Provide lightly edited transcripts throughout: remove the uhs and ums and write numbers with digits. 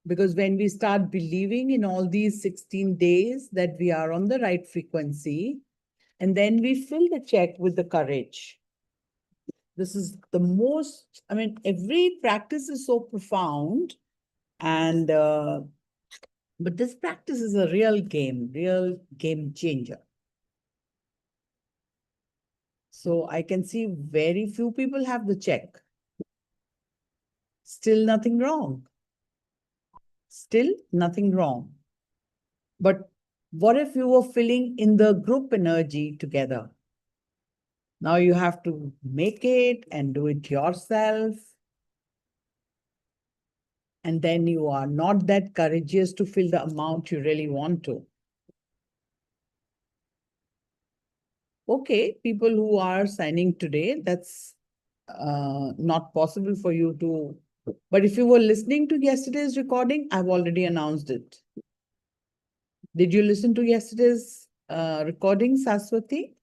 Because when we start believing in all these 16 days that we are on the right frequency, and then we fill the check with the courage. This is the most, I mean, every practice is so profound, and but this practice is a real game changer. So I can see very few people have the check. Still nothing wrong. Still nothing wrong. But what if you were filling in the group energy together? Now you have to make it and do it yourself. And then you are not that courageous to fill the amount you really want to. Okay, people who are signing today, that's not possible for you to. But if you were listening to yesterday's recording, I've already announced it. Did you listen to yesterday's recording, Saraswati?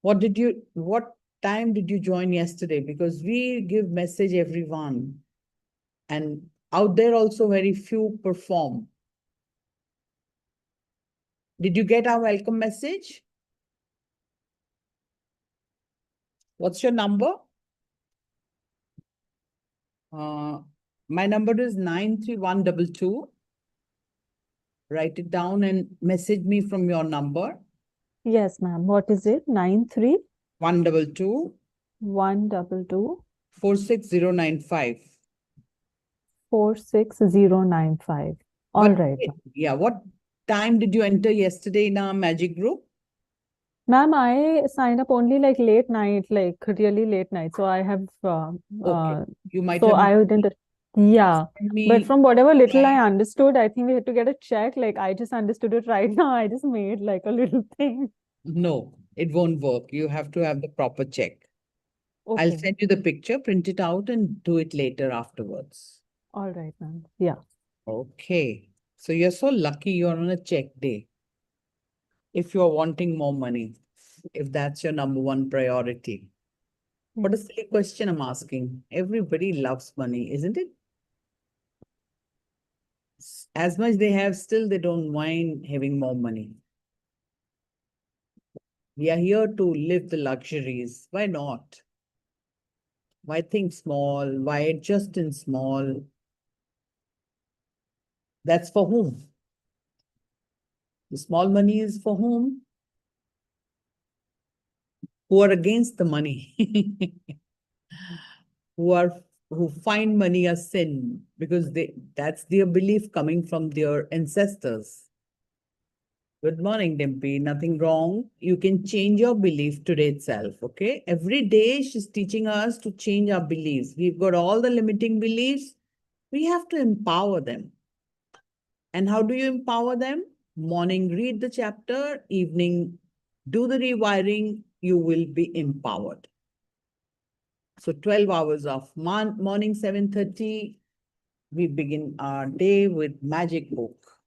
What time did you join yesterday? Because we give message everyone, and out there also very few perform. Did you get our welcome message? What's your number? My number is 93122. Write it down and message me from your number. Yes, ma'am. What is it? 93 122 122 46095. 46095. All right. Yeah. What time did you enter yesterday in our magic group? Ma'am, I signed up only like late night, like really late night. So I have, Okay. You might so have I didn't, yeah. sent But me. from whatever little I understood, I think we had to get a check. Like I just understood it right now. I just made like a little thing. No, it won't work. You have to have the proper check. I'll Okay. send you the picture, print it out, and do it later afterwards. All right, ma'am. Yeah. Okay. So you're so lucky you're on a check day. If you're wanting more money, if that's your number one priority. What a silly question I'm asking. Everybody loves money, isn't it? As much they have, still they don't mind having more money. We are here to live the luxuries. Why not? Why think small? Why adjust in small? That's for whom? The small money is for whom? Who are against the money. who find money a sin because that's their belief coming from their ancestors. Good morning, Dimpy. Nothing wrong. You can change your belief today itself, okay? Every day she's teaching us to change our beliefs. We've got all the limiting beliefs. We have to empower them. And how do you empower them? Morning, read the chapter. Evening, do the rewiring. You will be empowered. So 12 hours of morning, 7:30. We begin our day with magic book.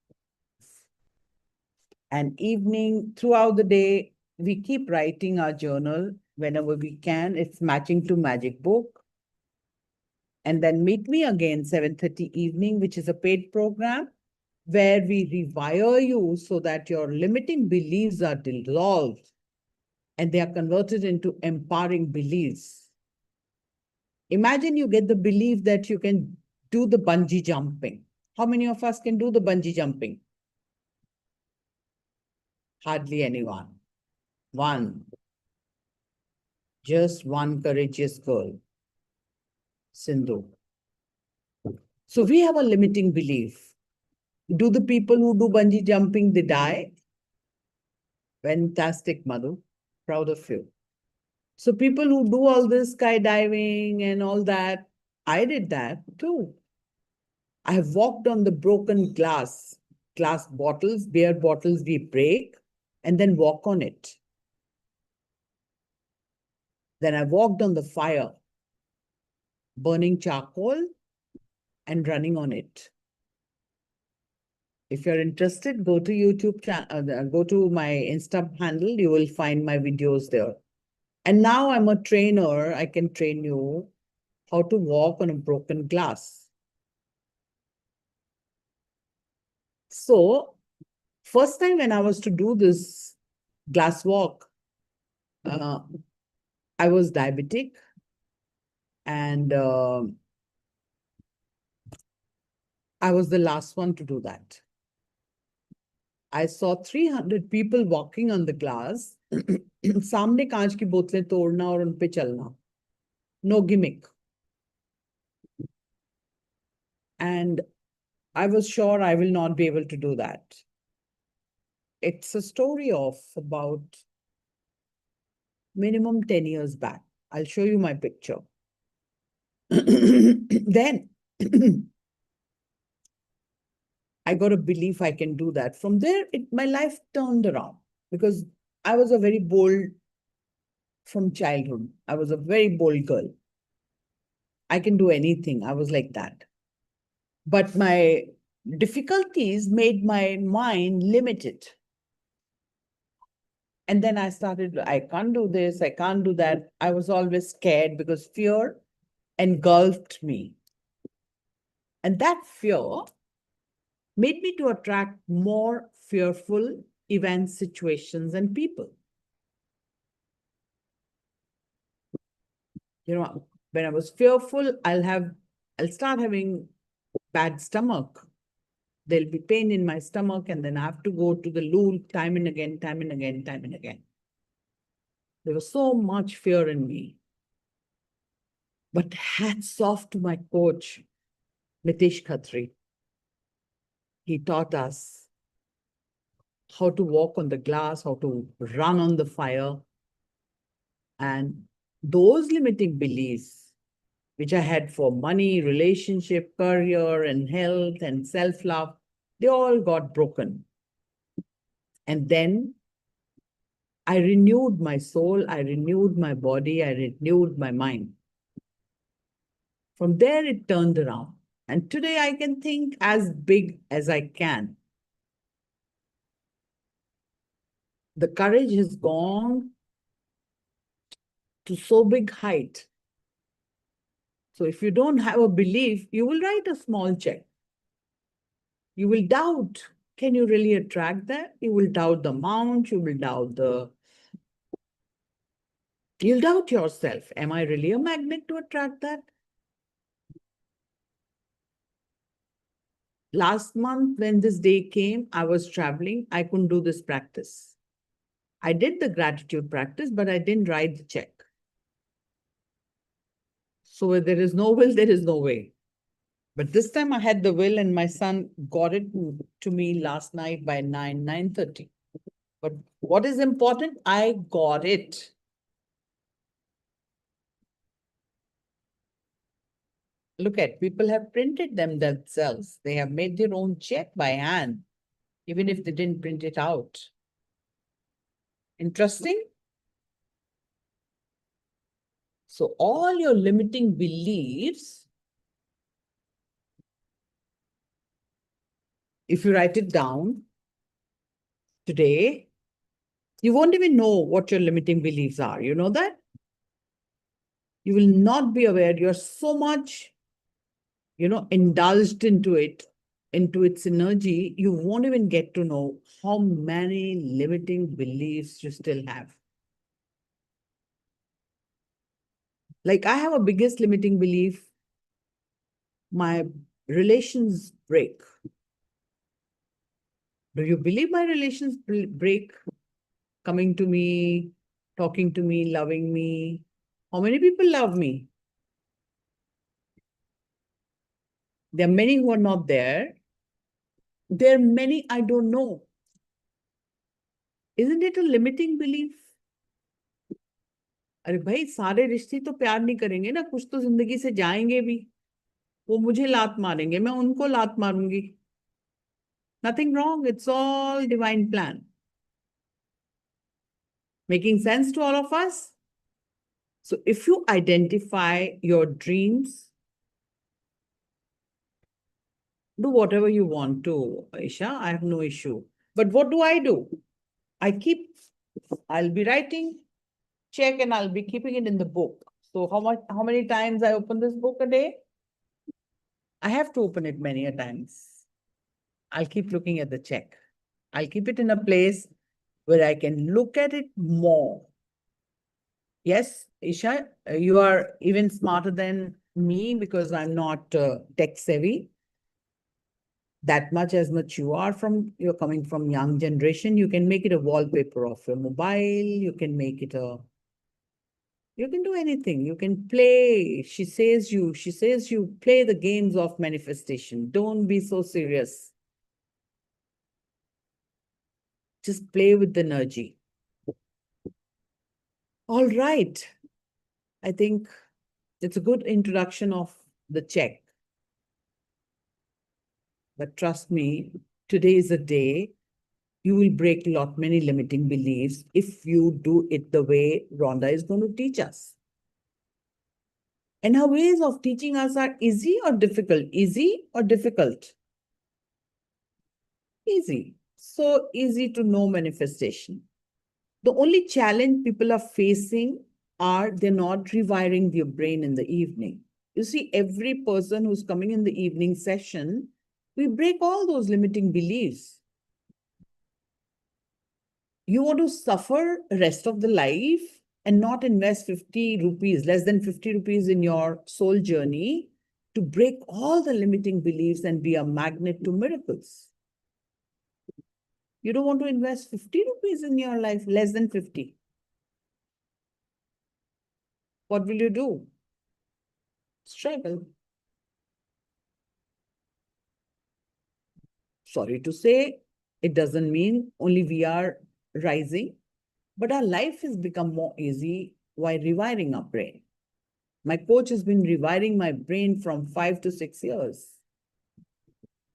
And evening, throughout the day, we keep writing our journal whenever we can. It's matching to magic book. And then meet me again 7:30 evening, which is a paid program where we rewire you so that your limiting beliefs are dissolved and they are converted into empowering beliefs. Imagine you get the belief that you can do the bungee jumping. How many of us can do the bungee jumping? Hardly anyone. One. Just one courageous girl. Sindhu. So we have a limiting belief. Do the people who do bungee jumping, they die? Fantastic, Madhu. Proud of you. So people who do all this skydiving and all that, I did that too. I have walked on the broken glass bottles, beer bottles we break, and then walk on it. Then I walked on the fire, burning charcoal and running on it. If you're interested, go to YouTube channel, go to my Insta handle, you will find my videos there. And now I'm a trainer, I can train you how to walk on a broken glass. So, first time when I was to do this glass walk, I was diabetic, and I was the last one to do that. I saw 300 people walking on the glass. सामने कांच की बोतलें तोड़ना और उन पे चलना. No gimmick. And I was sure I will not be able to do that. It's a story of about minimum 10 years back. I'll show you my picture. Then I got a belief I can do that. From there, my life turned around because I was a very bold from childhood. I was a very bold girl. I can do anything. I was like that. But my difficulties made my mind limited. And then I started, I can't do this, I can't do that. I was always scared because fear engulfed me. And that fear made me to attract more fearful events, situations, and people. You know, when I was fearful, I'll start having bad stomach. There'll be pain in my stomach, and then I have to go to the loo time and again, time and again, time and again. There was so much fear in me. But hats off to my coach, Nitish Khatri. He taught us how to walk on the glass, how to run on the fire. And those limiting beliefs, which I had for money, relationship, career, and health and self-love, they all got broken. And then I renewed my soul, I renewed my body, I renewed my mind. From there, it turned around. And today I can think as big as I can. The courage has gone to so big height. So if you don't have a belief, you will write a small check. You will doubt, can you really attract that? You will doubt the amount, you'll doubt yourself. Am I really a magnet to attract that? Last month, when this day came, I was traveling. I couldn't do this practice. I did the gratitude practice, but I didn't write the check. So where there is no will, there is no way. But this time I had the will, and my son got it to me last night by 9:30. But what is important? I got it. Look at, people have printed them themselves. They have made their own check by hand, even if they didn't print it out. Interesting? So all your limiting beliefs, if you write it down today, you won't even know what your limiting beliefs are. You know that? You will not be aware. You're so much, indulged into it, into its energy, you won't even get to know how many limiting beliefs you still have. Like I have a biggest limiting belief, my relations break. Do you believe my relations break? Coming to me, talking to me, loving me. How many people love me? There are many who are not there. There are many I don't know. Isn't it a limiting belief? अरे भाई सारे रिश्ते तो प्यार नहीं करेंगे ना, कुछ तो जिंदगी से जाएंगे भी. वो मुझे लात मारेंगे, मैं उनको लात मारूंगी. Nothing wrong. It's all divine plan. Making sense to all of us? So if you identify your dreams, do whatever you want to, Aisha. I have no issue. But what do? I'll be writing check and I'll be keeping it in the book. So how many times I open this book a day? I have to open it many a times. I'll keep looking at the check. I'll keep it in a place where I can look at it more. Yes, Isha, you are even smarter than me because I'm not tech savvy. That much as much you're coming from young generation. You can make it a wallpaper of your mobile. You can make it you can do anything. You can play. She says you play the games of manifestation. Don't be so serious. Just play with the energy. All right. I think it's a good introduction of the check. But trust me, today is a day you will break many limiting beliefs if you do it the way Rhonda is going to teach us. And her ways of teaching us are easy or difficult? Easy or difficult? Easy. So easy to know manifestation. The only challenge people are facing are they're not rewiring their brain in the evening. You see, every person who's coming in the evening session, we break all those limiting beliefs. You want to suffer rest of the life and not invest 50 rupees, less than 50 rupees in your soul journey to break all the limiting beliefs and be a magnet to miracles. You don't want to invest 50 rupees in your life, less than 50. What will you do? Struggle. Sorry to say, it doesn't mean only we are rising, but our life has become more easy while rewiring our brain. My coach has been rewiring my brain from 5 to 6 years.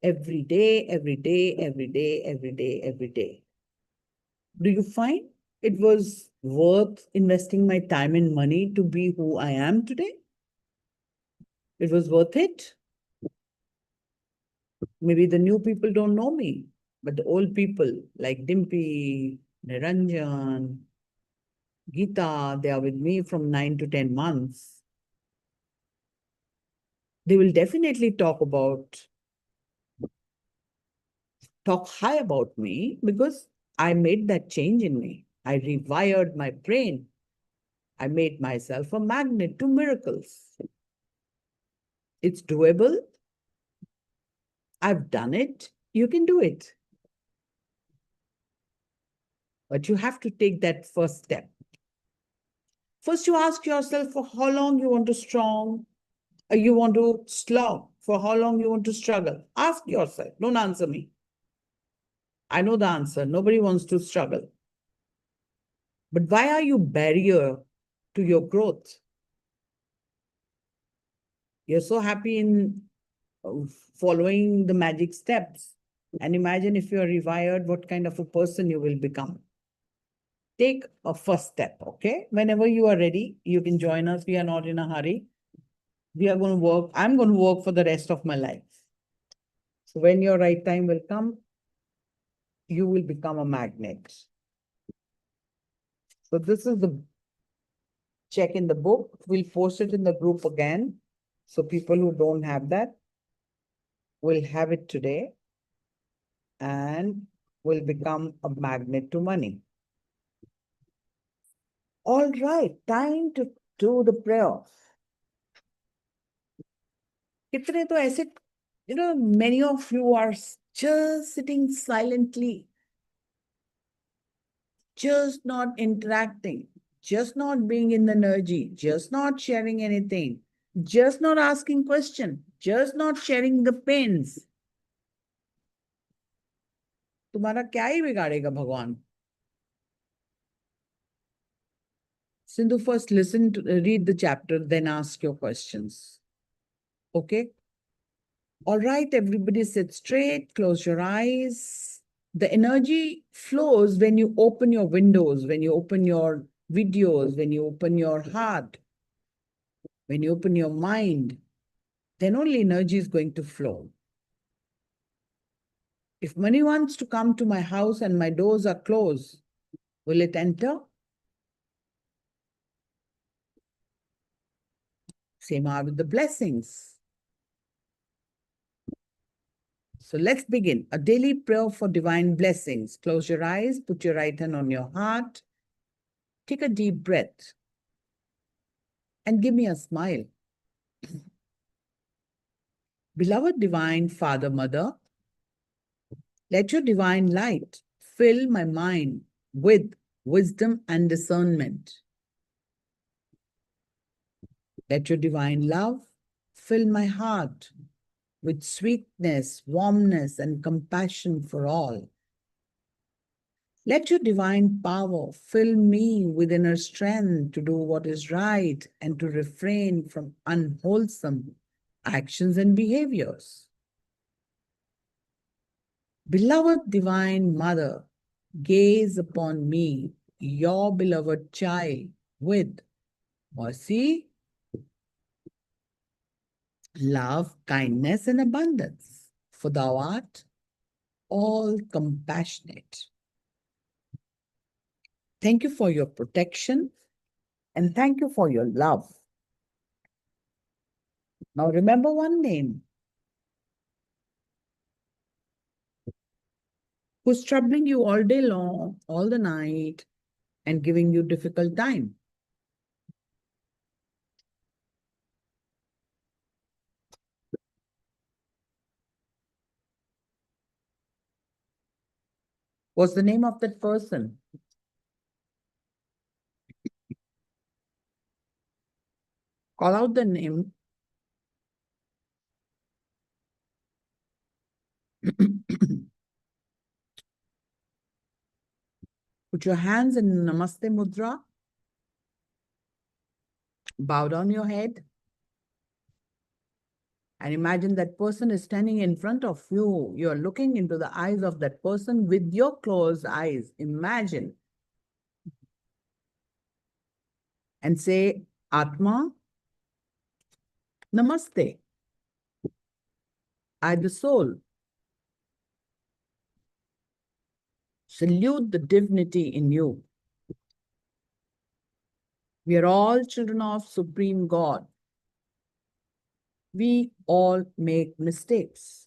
Every day, every day, every day, every day, every day. Do you find it was worth investing my time and money to be who I am today? It was worth it. Maybe the new people don't know me, but the old people like Dimpy, Niranjan, Geeta, they are with me from 9 to 10 months. They will definitely talk high about me because I made that change in me. I rewired my brain. I made myself a magnet to miracles. It's doable. I've done it. You can do it. But you have to take that first step. First, you ask yourself for how long you want to you want to slog, for how long you want to struggle. Ask yourself. Don't answer me. I know the answer. Nobody wants to struggle. But why are you barrier to your growth? You're so happy in following the magic steps. And imagine if you're rewired, what kind of a person you will become. Take a first step, okay? Whenever you are ready, you can join us. We are not in a hurry. We are going to work. I'm going to work for the rest of my life. So when your right time will come, you will become a magnet. So this is the check in the book. We'll post it in the group again. So people who don't have that will have it today and will become a magnet to money. All right, time to do the prayer. कितने तो ऐसे, many of you are just sitting silently, just not interacting, just not being in the energy, just not sharing anything, just not asking question, just not sharing the pains. तुम्हारा क्या ही बिगाड़ेगा भगवान? Sindhu, first listen to read the chapter, then ask your questions. Okay? All right, everybody sit straight, close your eyes. The energy flows when you open your windows, when you open your videos, when you open your heart, when you open your mind, then only energy is going to flow. If money wants to come to my house and my doors are closed, will it enter? Same are with the blessings. So let's begin. A daily prayer for divine blessings. Close your eyes, put your right hand on your heart, take a deep breath, and give me a smile. Beloved Divine Father, Mother, let your divine light fill my mind with wisdom and discernment. Let your divine love fill my heart with sweetness, warmness, and compassion for all. Let your divine power fill me with inner strength to do what is right and to refrain from unwholesome actions and behaviors. Beloved Divine Mother, gaze upon me, your beloved child, with mercy, love, kindness, and abundance, for thou art all compassionate. Thank you for your protection and thank you for your love. Now remember one name who's troubling you all day long, all the night, and giving you difficult time. What's the name of that person? Call out the name. Put your hands in Namaste Mudra. Bow down your head. And imagine that person is standing in front of you. You're looking into the eyes of that person with your closed eyes. Imagine. And say, Atma, Namaste. I, the soul, salute the divinity in you. We are all children of Supreme God. We all make mistakes.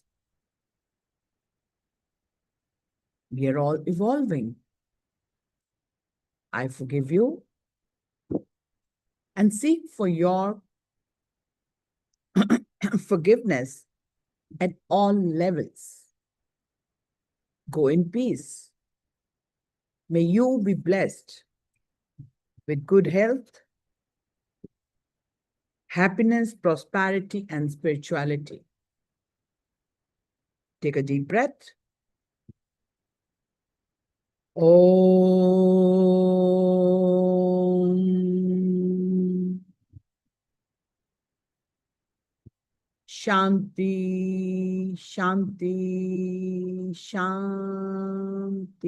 We are all evolving. I forgive you and seek for your forgiveness at all levels. Go in peace. May you be blessed with good health, happiness, prosperity, and spirituality. Take a deep breath. Om Shanti, Shanti, Shanti.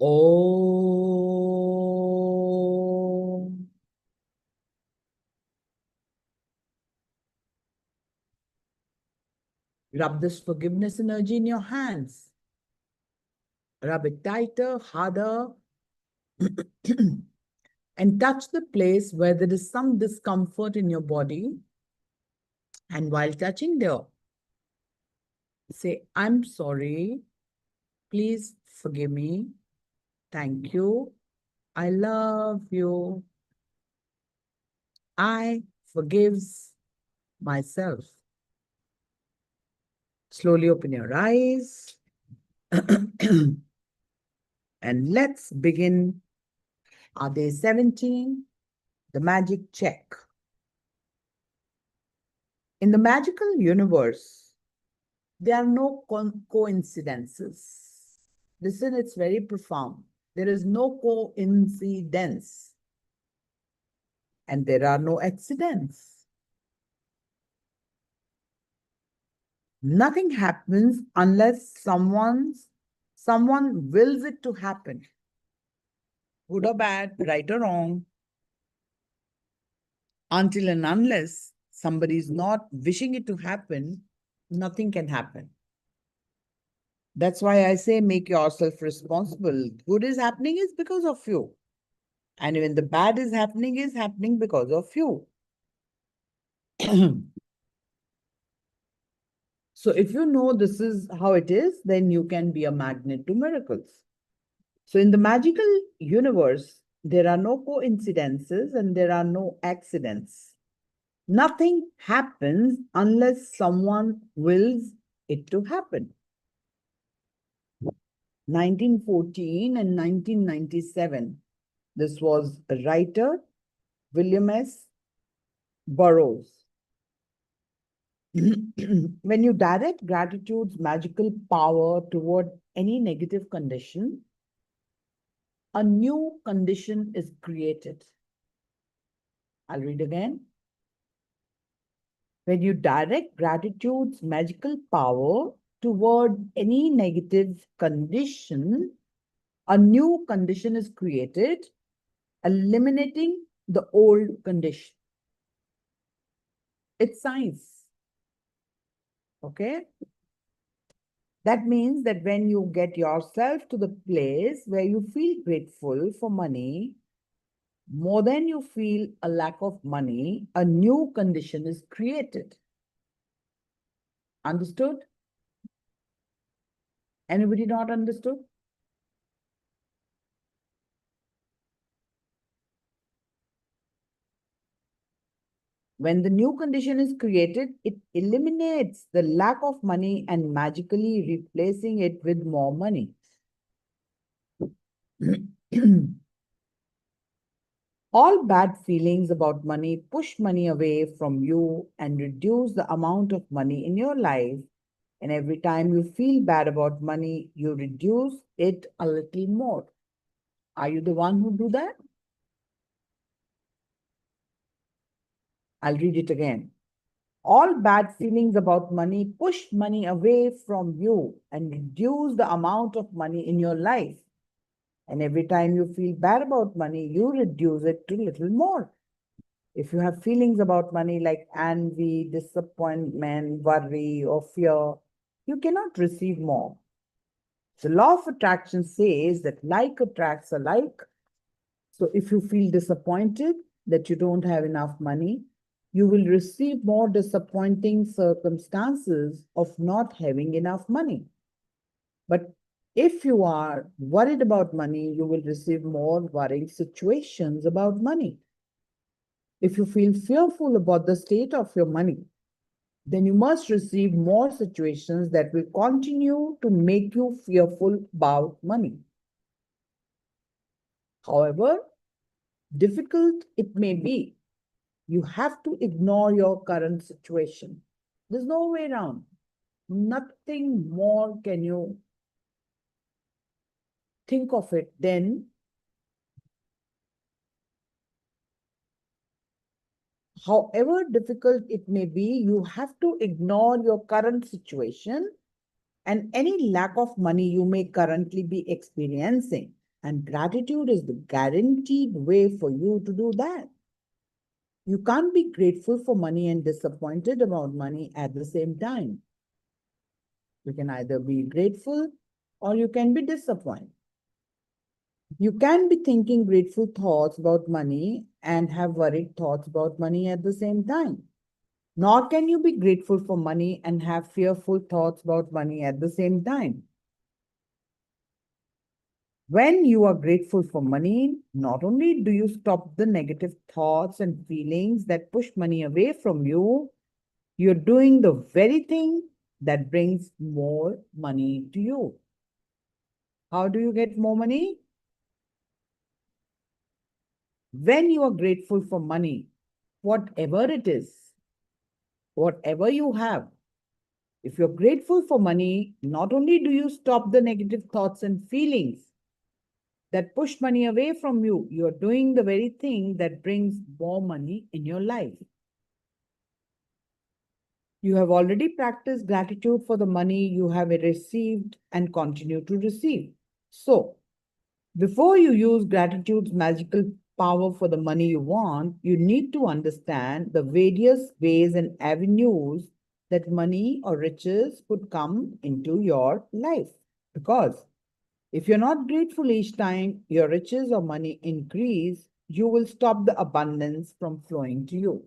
Om. Rub this forgiveness energy in your hands. Rub it tighter, harder, and touch the place where there is some discomfort in your body. And while touching there, say, I'm sorry. Please forgive me. Thank you. I love you. I forgives myself. Slowly open your eyes. And let's begin our day 17, the magic check. In the magical universe, there are no coincidences. Listen, it's very profound. There is no coincidence. And there are no accidents. Nothing happens unless someone wills it to happen. Good or bad, right or wrong. Until and unless somebody is not wishing it to happen, nothing can happen. That's why I say make yourself responsible. Good is happening is because of you. And when the bad is happening because of you. So if you know this is how it is, then you can be a magnet to miracles. So in the magical universe, there are no coincidences and there are no accidents. Nothing happens unless someone wills it to happen. 1914 and 1997. This was a writer, William S. Burroughs. When you direct gratitude's magical power toward any negative condition, a new condition is created. I'll read again. When you direct gratitude's magical power toward any negative condition, a new condition is created, eliminating the old condition. It's science. Okay? That means that when you get yourself to the place where you feel grateful for money, more than you feel a lack of money, a new condition is created. Understood? Anybody not understood? When the new condition is created, it eliminates the lack of money and magically replacing it with more money. All bad feelings about money push money away from you and reduce the amount of money in your life. And every time you feel bad about money, you reduce it a little more. Are you the one who do that? I'll read it again. All bad feelings about money push money away from you and reduce the amount of money in your life. And every time you feel bad about money, you reduce it to little more. If you have feelings about money like envy, disappointment, worry, or fear, you cannot receive more. The law of attraction says that like attracts alike. So if you feel disappointed that you don't have enough money, you will receive more disappointing circumstances of not having enough money. But if you are worried about money, you will receive more worrying situations about money. If you feel fearful about the state of your money, then you must receive more situations that will continue to make you fearful about money. However difficult it may be, you have to ignore your current situation. There's no way around. Nothing more can you think of it than however difficult it may be, you have to ignore your current situation and any lack of money you may currently be experiencing. And gratitude is the guaranteed way for you to do that. You can't be grateful for money and disappointed about money at the same time. You can either be grateful or you can be disappointed. You can be thinking grateful thoughts about money and have worried thoughts about money at the same time. Nor can you be grateful for money and have fearful thoughts about money at the same time. When you are grateful for money, not only do you stop the negative thoughts and feelings that push money away from you, you're doing the very thing that brings more money to you. How do you get more money? When you are grateful for money, whatever it is, whatever you have, if you're grateful for money, not only do you stop the negative thoughts and feelings that push money away from you, you're doing the very thing that brings more money in your life. You have already practiced gratitude for the money you have received and continue to receive. So, before you use gratitude's magical power for the money you want, you need to understand the various ways and avenues that money or riches could come into your life. Because If you're not grateful each time your riches or money increase, you will stop the abundance from flowing to you.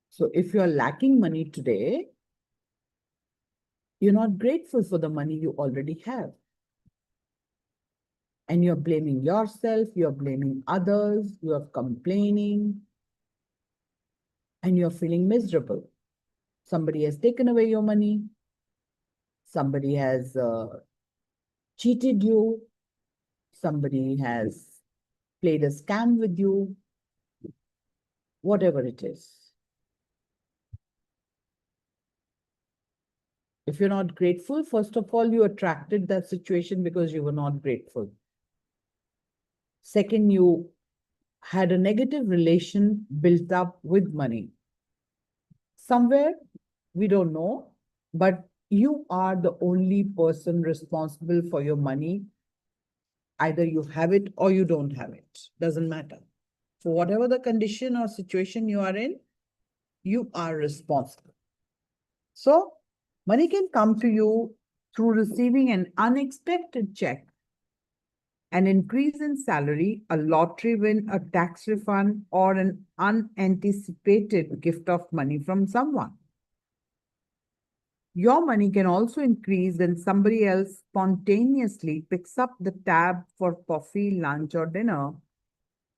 So if you're lacking money today, you're not grateful for the money you already have. And you're blaming yourself, you're blaming others, you're complaining, and you're feeling miserable. Somebody has taken away your money, somebody has cheated you, somebody has played a scam with you, whatever it is. If you're not grateful, first of all, you attracted that situation because you were not grateful. Second, you had a negative relation built up with money. Somewhere, we don't know, but you are the only person responsible for your money. Either you have it or you don't have it. Doesn't matter. So whatever the condition or situation you are in, you are responsible. So money can come to you through receiving an unexpected check, an increase in salary, a lottery win, a tax refund, or an unanticipated gift of money from someone. Your money can also increase when somebody else spontaneously picks up the tab for coffee, lunch, or dinner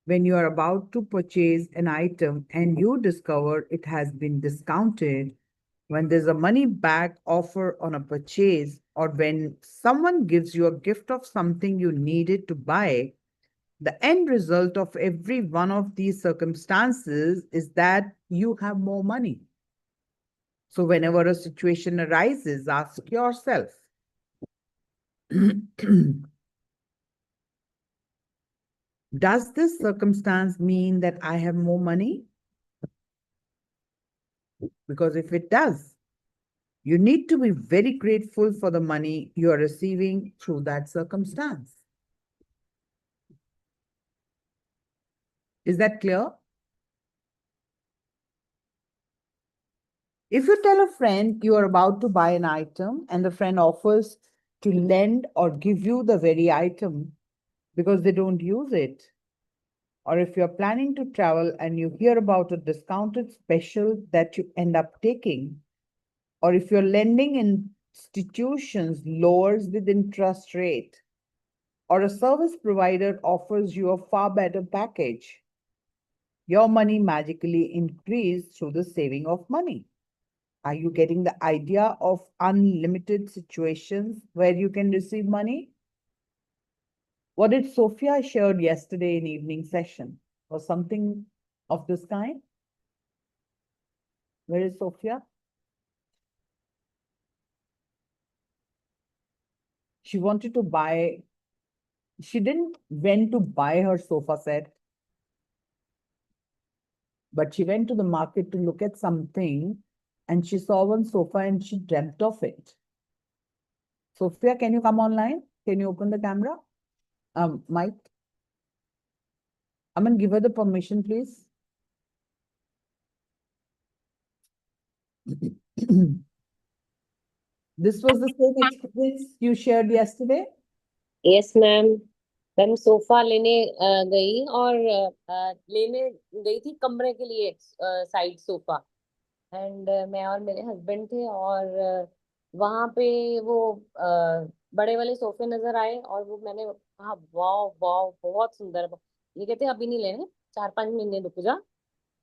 when you are about to purchase an item and you discover it has been discounted, when there's a money back offer on a purchase, or when someone gives you a gift of something you needed to buy, the end result of every one of these circumstances is that you have more money. So whenever a situation arises, ask yourself, does this circumstance mean that I have more money? Because if it does, you need to be very grateful for the money you are receiving through that circumstance. Is that clear? If you tell a friend you are about to buy an item and the friend offers to lend or give you the very item because they don't use it, or if you're planning to travel and you hear about a discounted special that you end up taking, or if your lending institutions lowers with interest rate, or a service provider offers you a far better package, your money magically increased through the saving of money. Are you getting the idea of unlimited situations where you can receive money? What did Sophia shared yesterday in evening session? Or something of this kind? Where is Sophia? She wanted to buy, she didn't went to buy her sofa set, but she went to the market to look at something and she saw one sofa and she dreamt of it. Sophia, can you come online? Can you open the camera? Mike? Aman, give her the permission, please. This was the same experience you shared yesterday? Yes ma'am. Ma'am sofa लेने गई और लेने गई थी कमरे के लिए side sofa. And मैं और मेरे हस्बैंड थे और वहां पे वो बड़े वाले सोफे नजर आए और वो मैंने कहा वाह वाह बहुत सुंदर। ये कहते अभी नहीं लेने, 4-5 महीने रुक जा।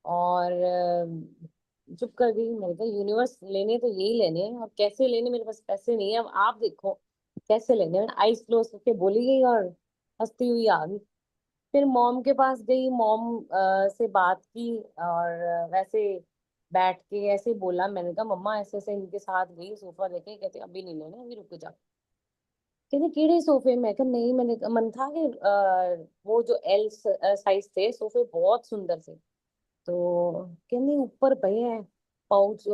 और चुप कर गई। मैंने कहा यूनिवर्स लेने तो यही लेने हैं और कैसे लेने, मेरे पास पैसे नहीं है, अब आप देखो कैसे लेने। मैंने आईज क्लोज करके बोली गई और हंसती हुई आ गई। फिर मॉम के पास गई, मॉम से बात की और वैसे बैठ के ऐसे बोला। मैंने कहा मम्मा ऐसे ऐसे इनके साथ गई सोफा लेके, कहते अभी नहीं लेना, अभी रुक जा। कहते केड़े सोफे? मैं कहा नहीं, मैंने मन था कि वो जो एल साइज थे सोफे बहुत सुंदर थे। तो कहते ऊपर पे है पाउच,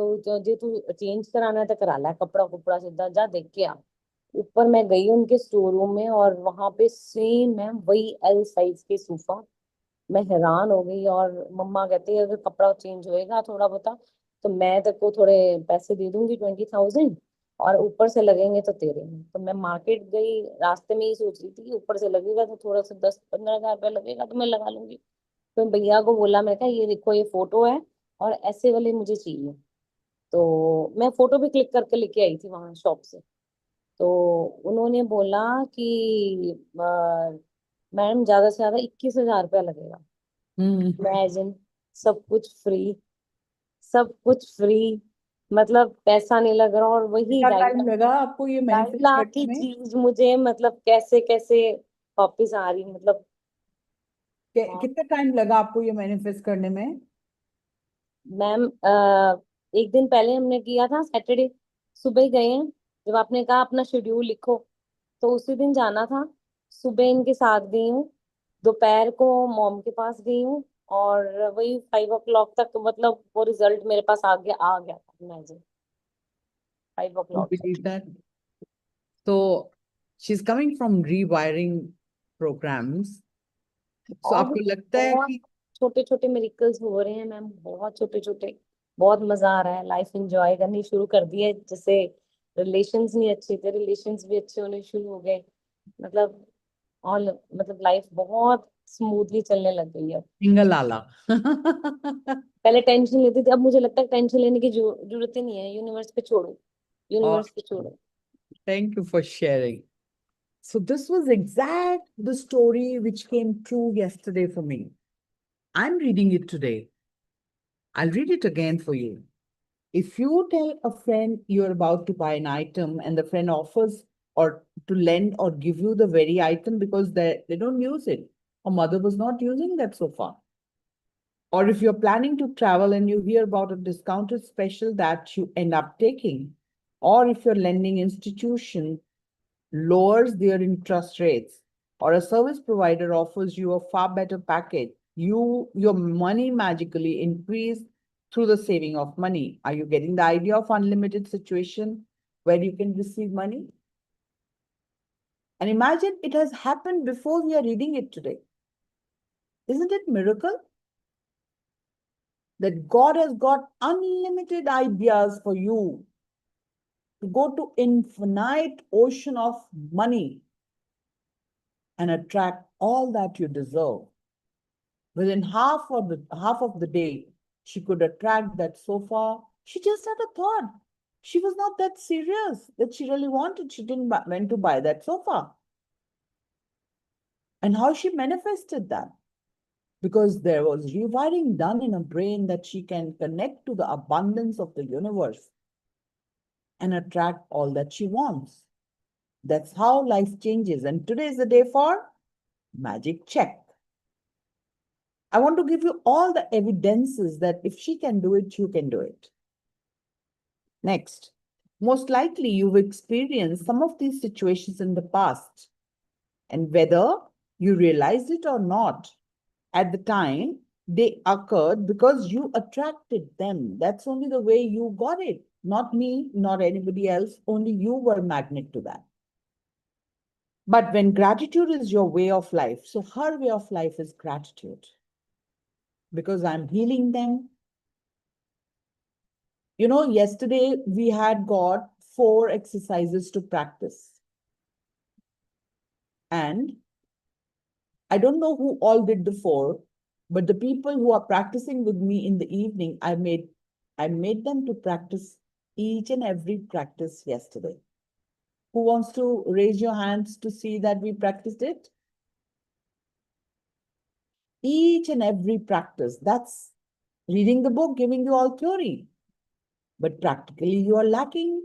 जे तू चेंज कराना है तो करा ला, कपड़ा कुपड़ा सीधा जा देख के आ। ऊपर मैं गई उनके स्टोर रूम में और वहां पे सेम है वही एल साइज के सोफा। मैं हैरान हो गई और मम्मा कहती है अगर कपड़ा चेंज होएगा थोड़ा बहुत तो मैं तेरे को थोड़े पैसे दे दूंगी, 20,000। और ऊपर से लगेंगे तो तेरे में। तो मैं मार्केट गई, रास्ते में ही सोच रही थी कि ऊपर से लगेगा तो थोड़ा सा 10-15 हजार रुपया लगेगा तो मैं लगा लूंगी। तो भैया को बोला, मैं कहा ये देखो ये फोटो है और ऐसे वाले मुझे चाहिए। तो मैं फोटो भी क्लिक करके लेके आई थी वहां शॉप से। तो उन्होंने बोला कि मैडम ज्यादा से ज्यादा 21 हजार रुपया लगेगा। इमेजिन, सब कुछ फ्री, सब कुछ फ्री, मतलब पैसा नहीं लग रहा। और वही कितना ढाई टाइम लाख लगा आपको ये 2.5 लाख मैनिफेस्ट की करने में? चीज मुझे मतलब कैसे कैसे वापिस आ रही, मतलब। हाँ कितना टाइम लगा आपको ये मैनिफेस्ट करने में? मैम, एक दिन पहले हमने किया था, सैटरडे सुबह ही गए हैं। जब आपने कहा अपना शेड्यूल लिखो, तो उसी दिन जाना था। सुबह इनके साथ गई हूँ, दोपहर को मॉम के पास गई हूँ, और वही 5 o'clock तक मतलब वो रिजल्ट मेरे पास आ गया था। इमेजिन, 5 o'clock तक। Believe that. So she's coming from rewiring programs. So और भी आपको लगता है बहुत कि छोटे छोटे मिरेकल्स हो रहे हैं मैम, बहुत छोटे छोटे। बहुत मजा आ रहा है, लाइफ एंजॉय करनी शुरू कर दी है। जैसे रिलेशंस नहीं अच्छे थे, रिलेशंस भी अच्छे होने शुरू हो गए। मतलब ऑल मतलब लाइफ बहुत स्मूथली चलने लग गई है। सिंगल आला? पहले टेंशन लेती थी, अब मुझे लगता है टेंशन लेने की जरूरत ही नहीं है। यूनिवर्स पे छोड़ो, Oh, यूनिवर्स पे छोड़ो। thank you for sharing. So this was exact the story which came true yesterday for me. I'm reading it today. I'll read it again for you. If you tell a friend you're about to buy an item and the friend offers or to lend or give you the very item because they don't use it, or mother was not using that so far. Or if you're planning to travel and you hear about a discounted special that you end up taking, or if your lending institution lowers their interest rates, or a service provider offers you a far better package, your money magically increase through the saving of money. Are you getting the idea of unlimited situation where you can receive money? And imagine it has happened before we are reading it today. Isn't it miracle? That God has got unlimited ideas for you to go to infinite ocean of money and attract all that you deserve. Within half of the day, she could attract that sofa. She just had a thought. She was not that serious that she really wanted. She didn't went to buy that sofa. And how she manifested that? Because there was rewiring done in her brain that she can connect to the abundance of the universe and attract all that she wants. That's how life changes. And today is the day for Magic Check. I want to give you all the evidences that if she can do it, you can do it. Next, most likely you've experienced some of these situations in the past. And whether you realized it or not, at the time, they occurred because you attracted them. That's only the way you got it. Not me, not anybody else. Only you were magnet to that. But when gratitude is your way of life, so her way of life is gratitude. Because I'm healing them. You know, yesterday we had got 4 exercises to practice. And I don't know who all did the 4, but the people who are practicing with me in the evening, I made them to practice each and every practice yesterday. Who wants to raise your hands to see that we practiced it? Each and every practice. That's reading the book, giving you all theory. But practically you are lacking.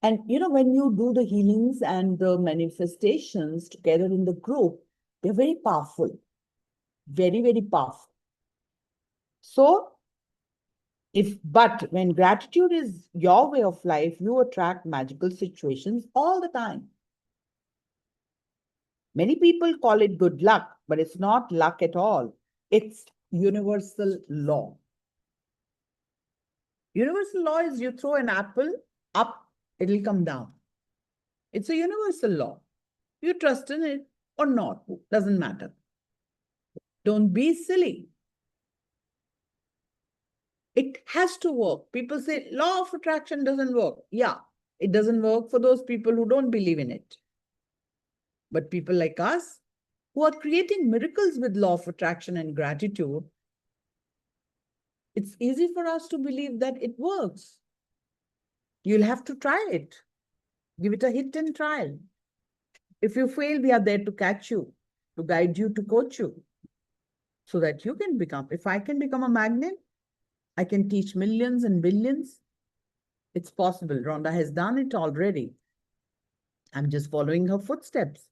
And you know, when you do the healings and the manifestations together in the group, they're very powerful. Very, very powerful. So, but when gratitude is your way of life, you attract magical situations all the time. Many people call it good luck, but it's not luck at all. It's universal law. Universal law is you throw an apple up, it'll come down. It's a universal law. You trust in it or not, doesn't matter. Don't be silly. It has to work. People say law of attraction doesn't work. Yeah, It doesn't work for those people who don't believe in it. But people like us, who are creating miracles with law of attraction and gratitude, it's easy for us to believe that it works. You'll have to try it. Give it a hit and trial. If you fail, we are there to catch you, to guide you, to coach you, so that you can become. If I can become a magnet, I can teach millions and billions. It's possible. Rhonda has done it already. I'm just following her footsteps.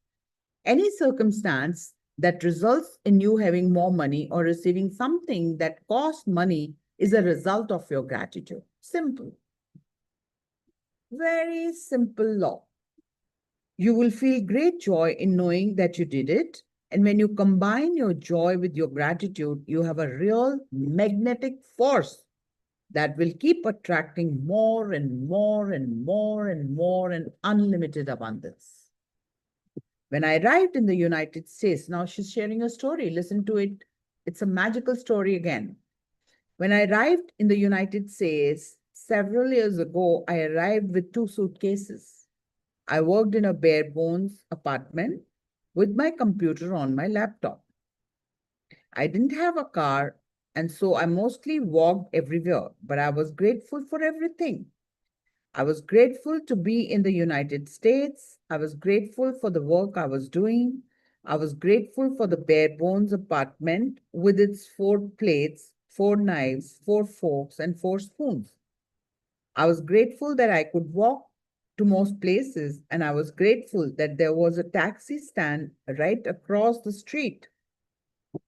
Any circumstance that results in you having more money or receiving something that costs money is a result of your gratitude. Simple. Very simple law. You will feel great joy in knowing that you did it. And when you combine your joy with your gratitude, you have a real magnetic force that will keep attracting more and more and more and more and unlimited abundance. When I arrived in the United States, now she's sharing a story. Listen to it. It's a magical story again. When I arrived in the United States several years ago, I arrived with 2 suitcases. I worked in a bare bones apartment with my computer on my laptop. I didn't have a car, and so I mostly walked everywhere, but I was grateful for everything. I was grateful to be in the United States. I was grateful for the work I was doing. I was grateful for the bare bones apartment with its 4 plates, 4 knives, 4 forks, and 4 spoons. I was grateful that I could walk to most places, and I was grateful that there was a taxi stand right across the street.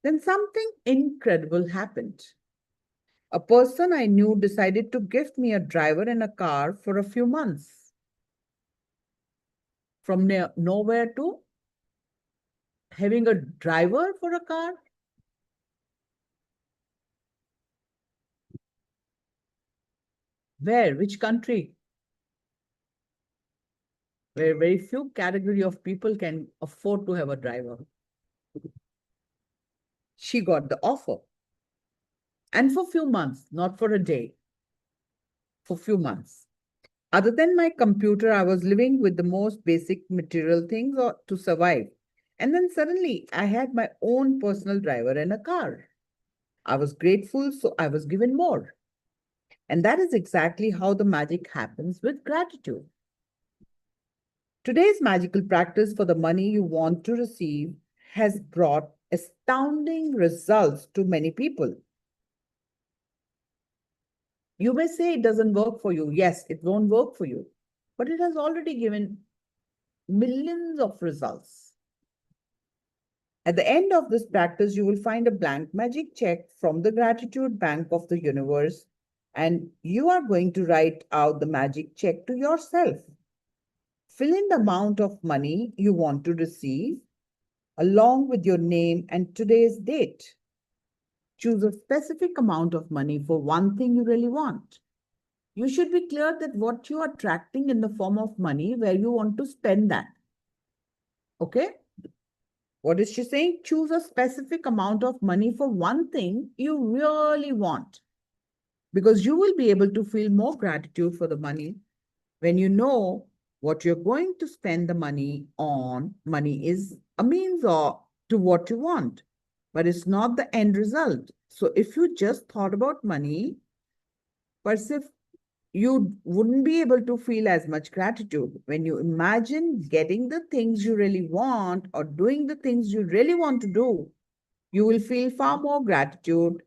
Then something incredible happened. A person I knew decided to gift me a driver and a car for a few months. From nowhere to having a driver for a car. Where? Which country? Where very few category of people can afford to have a driver. She got the offer. And for a few months, not for a day, for a few months. Other than my computer, I was living with the most basic material things to survive. And then suddenly I had my own personal driver and a car. I was grateful, so I was given more. And that is exactly how the magic happens with gratitude. Today's magical practice for the money you want to receive has brought astounding results to many people. You may say it doesn't work for you. Yes, it won't work for you, but it has already given millions of results. At the end of this practice, you will find a blank magic check from the gratitude bank of the universe, and you are going to write out the magic check to yourself. Fill in the amount of money you want to receive, along with your name and today's date. Choose a specific amount of money for one thing you really want. You should be clear that what you are attracting in the form of money, where you want to spend that. Okay? What is she saying? Choose a specific amount of money for one thing you really want. Because you will be able to feel more gratitude for the money when you know what you're going to spend the money on. Money is a means to what you want, but it's not the end result. So if you just thought about money, perceive, you wouldn't be able to feel as much gratitude. When you imagine getting the things you really want or doing the things you really want to do, you will feel far more gratitude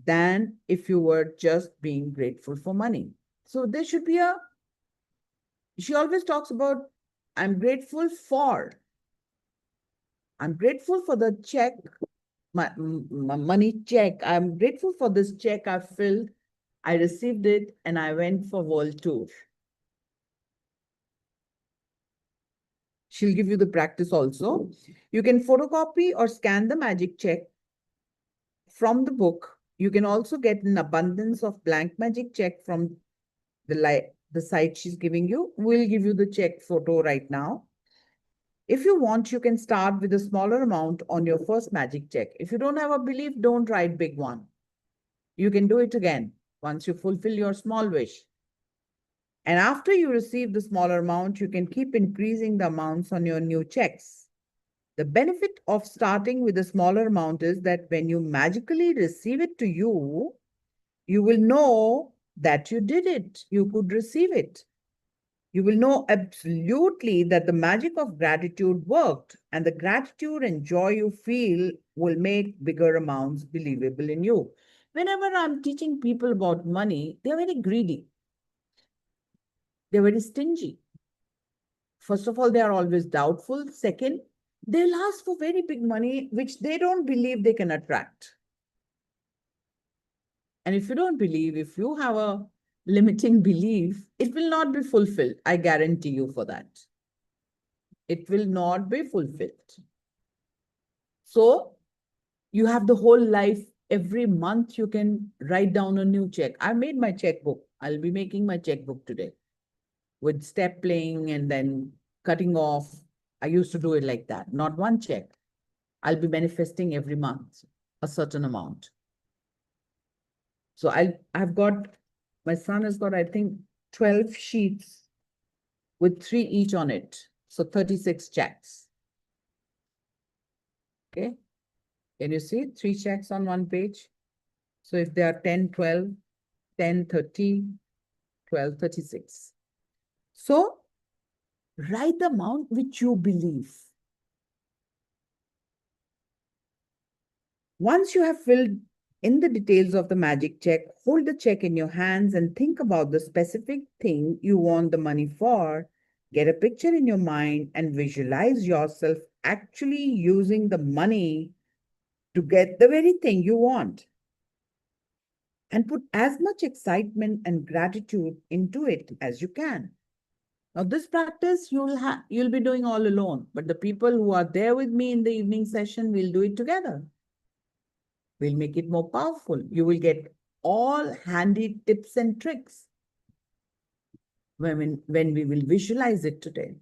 than if you were just being grateful for money. So there should be she always talks about, I'm grateful for the check, my money check. I'm grateful for this check I filled. I received it and I went for world tour. She'll give you the practice also. You can photocopy or scan the magic check from the book. You can also get an abundance of blank magic check from the site she's giving you. We'll give you the check photo right now. If you want, you can start with a smaller amount on your first magic check. If you don't have a belief, don't write big one. You can do it again once you fulfill your small wish. And after you receive the smaller amount, you can keep increasing the amounts on your new checks. The benefit of starting with a smaller amount is that when you magically receive it to you, you will know that you did it. You could receive it. You will know absolutely that the magic of gratitude worked, and the gratitude and joy you feel will make bigger amounts believable in you. Whenever I'm teaching people about money, they're very greedy. They're very stingy. First of all, they are always doubtful. Second, they'll ask for very big money, which they don't believe they can attract. And if you don't believe, if you have a limiting belief, it will not be fulfilled. I guarantee you for that. It will not be fulfilled. So you have the whole life. Every month you can write down a new check. I made my checkbook. I'll be making my checkbook today with stapling and then cutting off. I used to do it like that. Not one check. I'll be manifesting every month a certain amount. So I've got, my son has got, I think, 12 sheets with 3 each on it. So 36 checks. Okay. Can you see 3 checks on one page? So if there are 10, 12, 10, 30, 12, 36. So write the amount which you believe. Once you have filled in the details of the magic check, hold the check in your hands and think about the specific thing you want the money for. Get a picture in your mind and visualize yourself actually using the money to get the very thing you want. And put as much excitement and gratitude into it as you can. Now, this practice you'll be doing all alone, but the people who are there with me in the evening session will do it together. We'll make it more powerful. You will get all handy tips and tricks when we will visualize it today.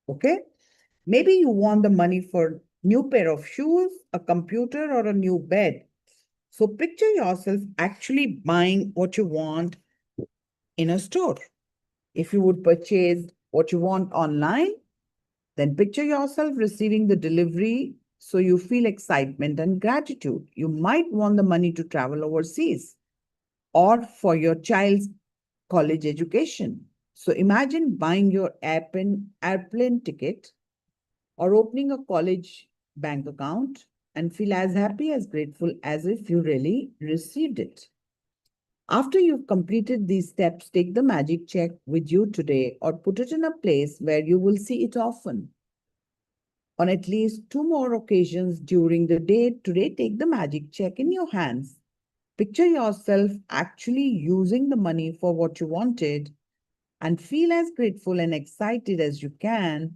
Okay? Maybe you want the money for new pair of shoes, a computer, or a new bed. So picture yourself actually buying what you want in a store. If you would purchase what you want online, then picture yourself receiving the delivery so you feel excitement and gratitude. You might want the money to travel overseas or for your child's college education. So imagine buying your airplane ticket or opening a college bank account and feel as happy, as grateful as if you really received it. After you've completed these steps, take the magic check with you today or put it in a place where you will see it often. On at least 2 more occasions during the day today, take the magic check in your hands. Picture yourself actually using the money for what you wanted and feel as grateful and excited as you can,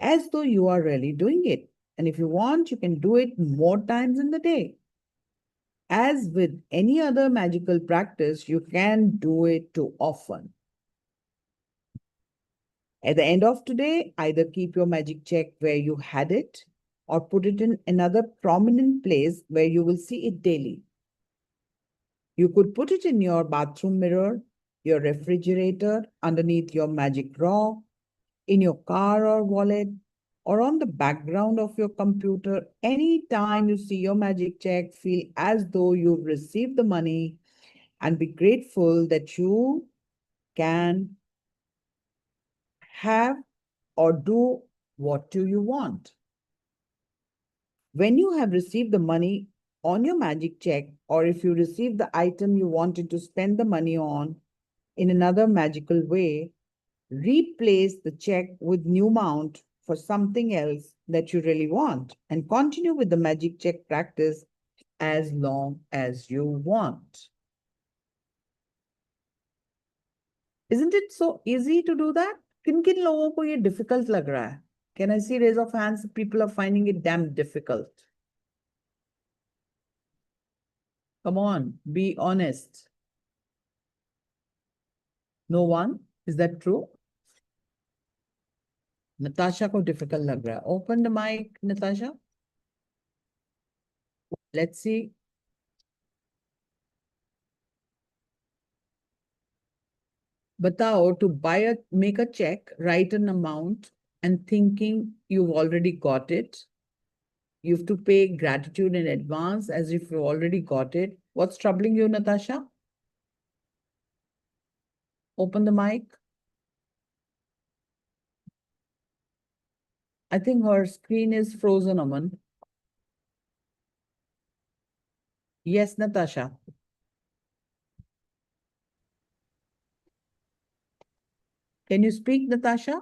as though you are really doing it. And if you want, you can do it more times in the day. As with any other magical practice, you can do it too often. At the end of today, either keep your magic check where you had it or put it in another prominent place where you will see it daily. You could put it in your bathroom mirror, your refrigerator, underneath your magic drawer, in your car or wallet, or on the background of your computer. Anytime you see your magic check, feel as though you've received the money and be grateful that you can have or do what do you want. When you have received the money on your magic check, or if you receive the item you wanted to spend the money on in another magical way, replace the check with new amount for something else that you really want and continue with the magic check practice as long as you want. Isn't it so easy to do that? किन-किन लोगों को ये difficult लग रहा है? Can I see raise of hands? People are finding it damn difficult. Come on, be honest. No one? Is that true? Natasha को difficult लग रहा है. Open the mic, Natasha. Let's see. Batao, to make a check, write an amount and thinking you've already got it. You have to pay gratitude in advance as if you already got it. What's troubling you, Natasha? Open the mic. I think her screen is frozen, Aman. Yes, Natasha. Can you speak, Natasha?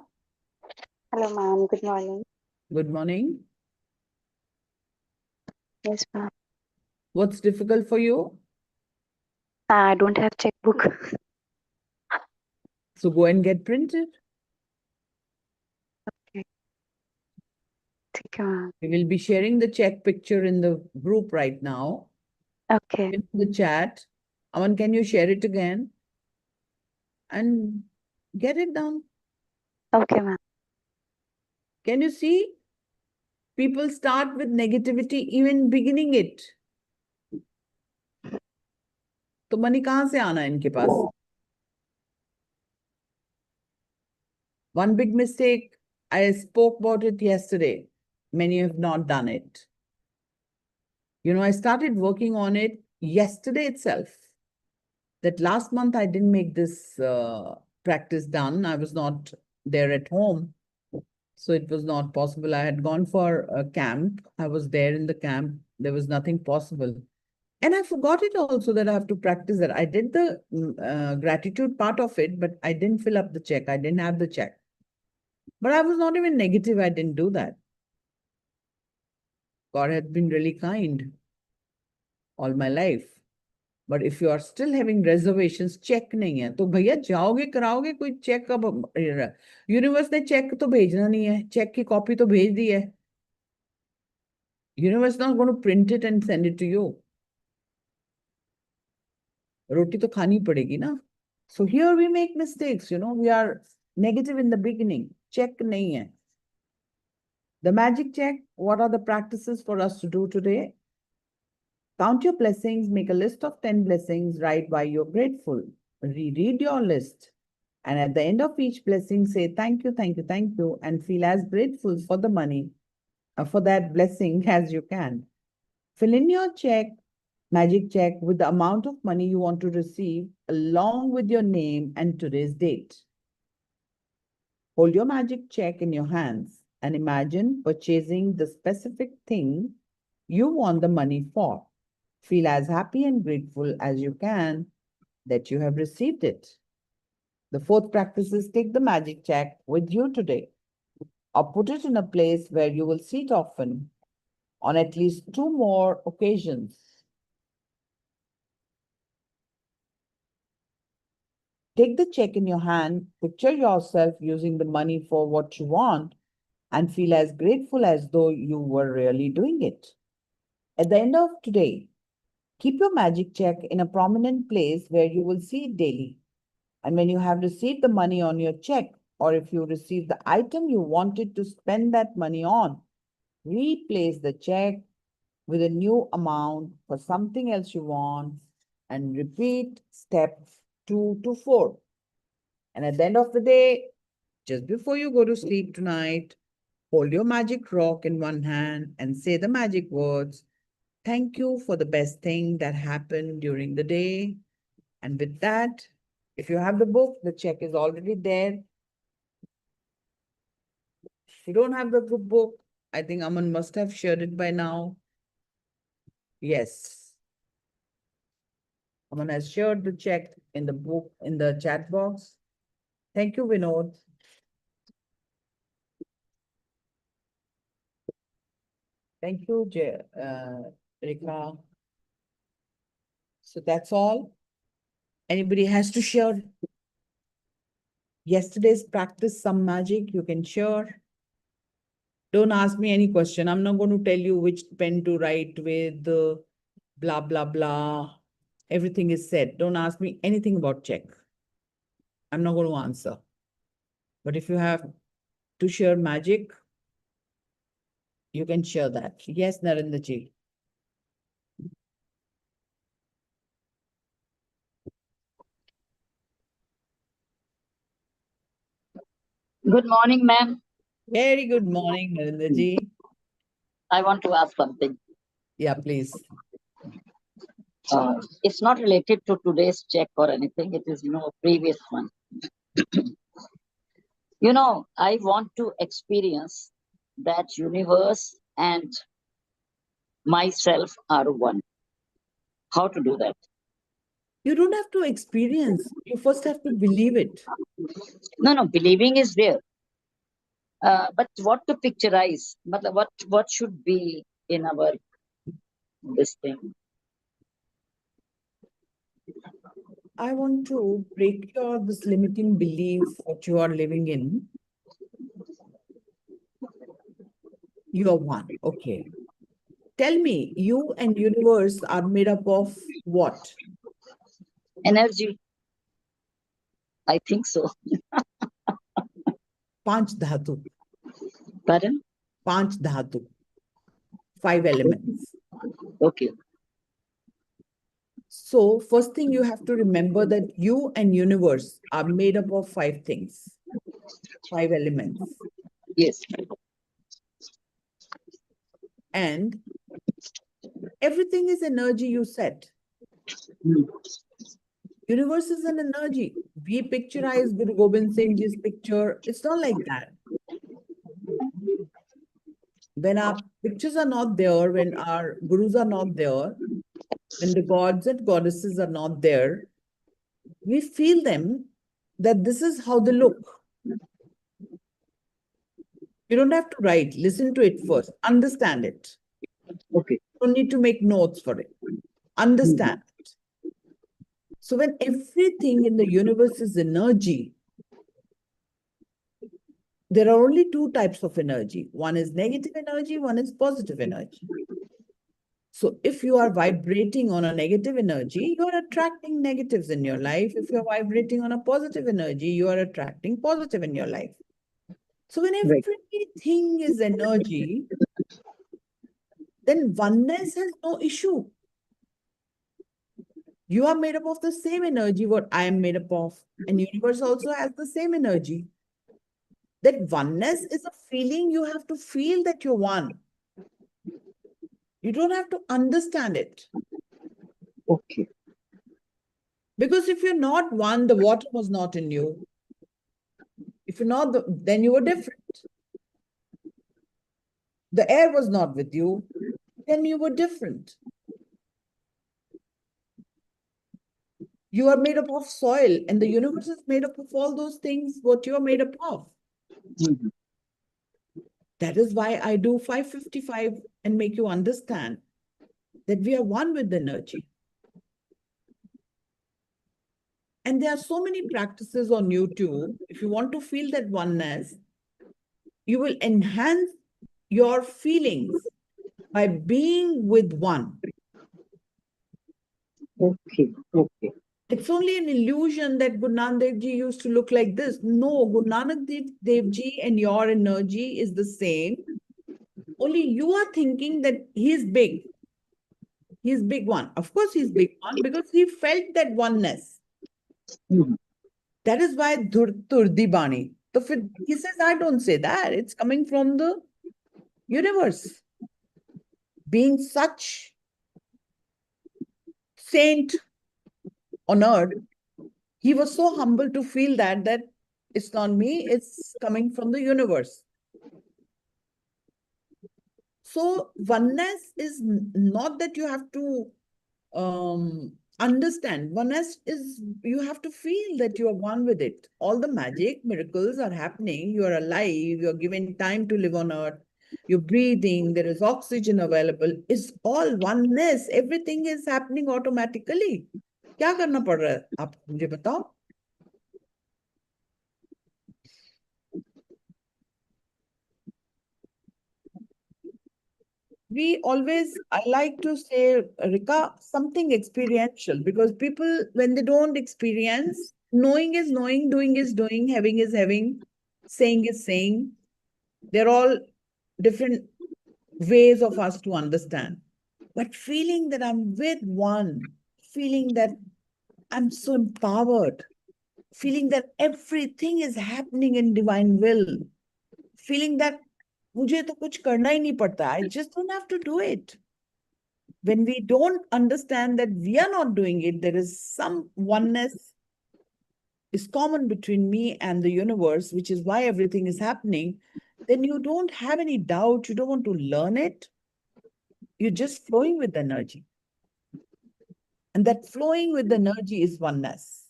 Hello, ma'am. Good morning. Good morning. Yes, ma'am. What's difficult for you? I don't have checkbook. So go and get printed. Okay. Thank you, ma'am. We will be sharing the check picture in the group right now. Okay. In the chat. Aman, can you share it again? And get it done. Okay, ma'am. Can you see? People start with negativity even beginning it. तो money कहाँ से आना है इनके पास? One big mistake, I spoke about it yesterday. Many have not done it. You know, I started working on it yesterday itself. That last month I didn't make this practice done. I was not there at home. So it was not possible. I had gone for a camp. I was there in the camp. There was nothing possible. And I forgot it also that I have to practice that. I did the gratitude part of it, but I didn't fill up the check. I didn't have the check. But I was not even negative. I didn't do that. God had been really kind all my life. But if you are still having reservations, check नहीं है तो भैया जाओगे कराओगे कोई check अब universe ने check तो भेजना नहीं है चेक की कॉपी तो भेज दी है universe not going to print it and send it to you रोटी तो खानी पड़ेगी ना so here we make mistakes you know we are negative in the beginning check नहीं है the magic check what are the practices for us to do today Count your blessings, make a list of 10 blessings, write why you're grateful. Reread your list. And at the end of each blessing, say thank you, thank you, thank you, and feel as grateful for the money, for that blessing as you can. Fill in your check, magic check, with the amount of money you want to receive, along with your name and today's date. Hold your magic check in your hands and imagine purchasing the specific thing you want the money for. Feel as happy and grateful as you can that you have received it. The fourth practice is take the magic check with you today or put it in a place where you will see it often on at least 2 more occasions. Take the check in your hand, picture yourself using the money for what you want, and feel as grateful as though you were really doing it. At the end of today, keep your magic check in a prominent place where you will see it daily. And when you have received the money on your check, or if you receive the item you wanted to spend that money on, replace the check with a new amount for something else you want and repeat steps 2 to 4. And at the end of the day, just before you go to sleep tonight, hold your magic rock in one hand and say the magic words. Thank you for the best thing that happened during the day. And with that, if you have the book, the check is already there. If you don't have the good book, I think Aman must have shared it by now. Yes. Aman has shared the check in the book, in the chat box. Thank you, Vinod. Thank you, Rika. So that's all. Anybody has to share yesterday's practice, some magic, you can share. Don't ask me any question. I'm not going to tell you which pen to write with, blah, blah, blah. Everything is said. Don't ask me anything about check. I'm not going to answer. But if you have to share magic, you can share that. Yes, Narendra ji. Good morning, ma'am. Very good morning, Narendra ji. I want to ask something. Yeah, please. It's not related to today's check or anything. It is, previous one. I want to experience that universe and myself are one. How to do that? You don't have to experience. You first have to believe it. No, believing is there. But what to picturize? But what should be in our this thing? I want to break this limiting belief what you are living in. You are one. Okay. Tell me, you and universe are made up of what? Energy. I think so. Panch dhatu. Pardon? Panch dhatu. 5 elements. Okay. So first thing you have to remember that you and universe are made up of 5 things. 5 elements. Yes. And everything is energy you set. Universe is an energy. We picturize Guru Gobind Singh Ji's picture. It's not like that. When our pictures are not there, when our gurus are not there, when the gods and goddesses are not there, we feel them that this is how they look. You don't have to write. Listen to it first. Understand it. Okay. You don't need to make notes for it. Understand it. So when everything in the universe is energy, there are only 2 types of energy. One is negative energy, one is positive energy. So if you are vibrating on a negative energy, you are attracting negatives in your life. If you're vibrating on a positive energy, you are attracting positive in your life. So when everything is energy, then oneness has no issue. You are made up of the same energy what I am made up of. And universe also has the same energy. That oneness is a feeling you have to feel that you're one. You don't have to understand it. Okay. Because if you're not one, the water was not in you. If you're not, then you were different. The air was not with you, then you were different. You are made up of soil, and the universe is made up of all those things what you are made up of. Mhm. That is why I do 555 and make you understand that we are one with the energy. And there are so many practices on YouTube. If you want to feel that oneness, you will enhance your feelings by being with one. Okay. Okay. It's only an illusion that Guru Nanak Dev Ji used to look like this. No, Guru Nanak Dev Ji and your energy is the same. Only you are thinking that he is big. He is big one. Of course, he's big one because he felt that oneness. Mhm. That is why Turdi Bani. So he says, I don't say that. It's coming from the universe. Being such saint on earth, he was so humble to feel that it's not me, it's coming from the universe. So oneness is not that you have to understand. Oneness is you have to feel that you are one with it. All the magic, miracles are happening. You are alive. You are given time to live on earth. You're breathing. There is oxygen available. It's all oneness. Everything is happening automatically. क्या करना पड़ रहा है आप मुझे बताओ I like to say, Rika, something experiential because people, when they don't experience, knowing is knowing, doing is doing, having is having, saying is saying. They're all different ways of us to understand. But feeling that I'm with one, feeling that I'm so empowered, feeling that everything is happening in divine will, feeling that मुझे तो कुछ करना ही नहीं पड़ता, I just don't have to do it. When we don't understand that we are not doing it, there is some oneness is common between me and the universe, which is why everything is happening, then you don't have any doubt, you don't want to learn it. You're just flowing with the energy. And that flowing with the energy is oneness.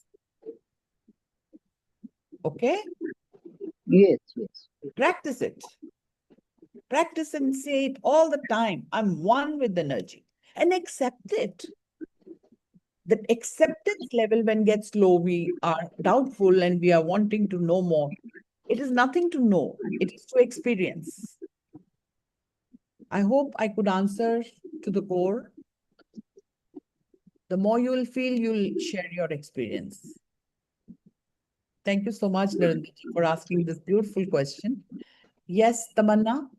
Okay? Yes, yes. Practice it. Practice and say it all the time. I'm one with the energy. And accept it. That acceptance level, when gets low, we are doubtful and we are wanting to know more. It is nothing to know. It is to experience. I hope I could answer to the core. The more you will feel, you'll share your experience. Thank you so much, Narendra, for asking this beautiful question. Yes, Tamanna?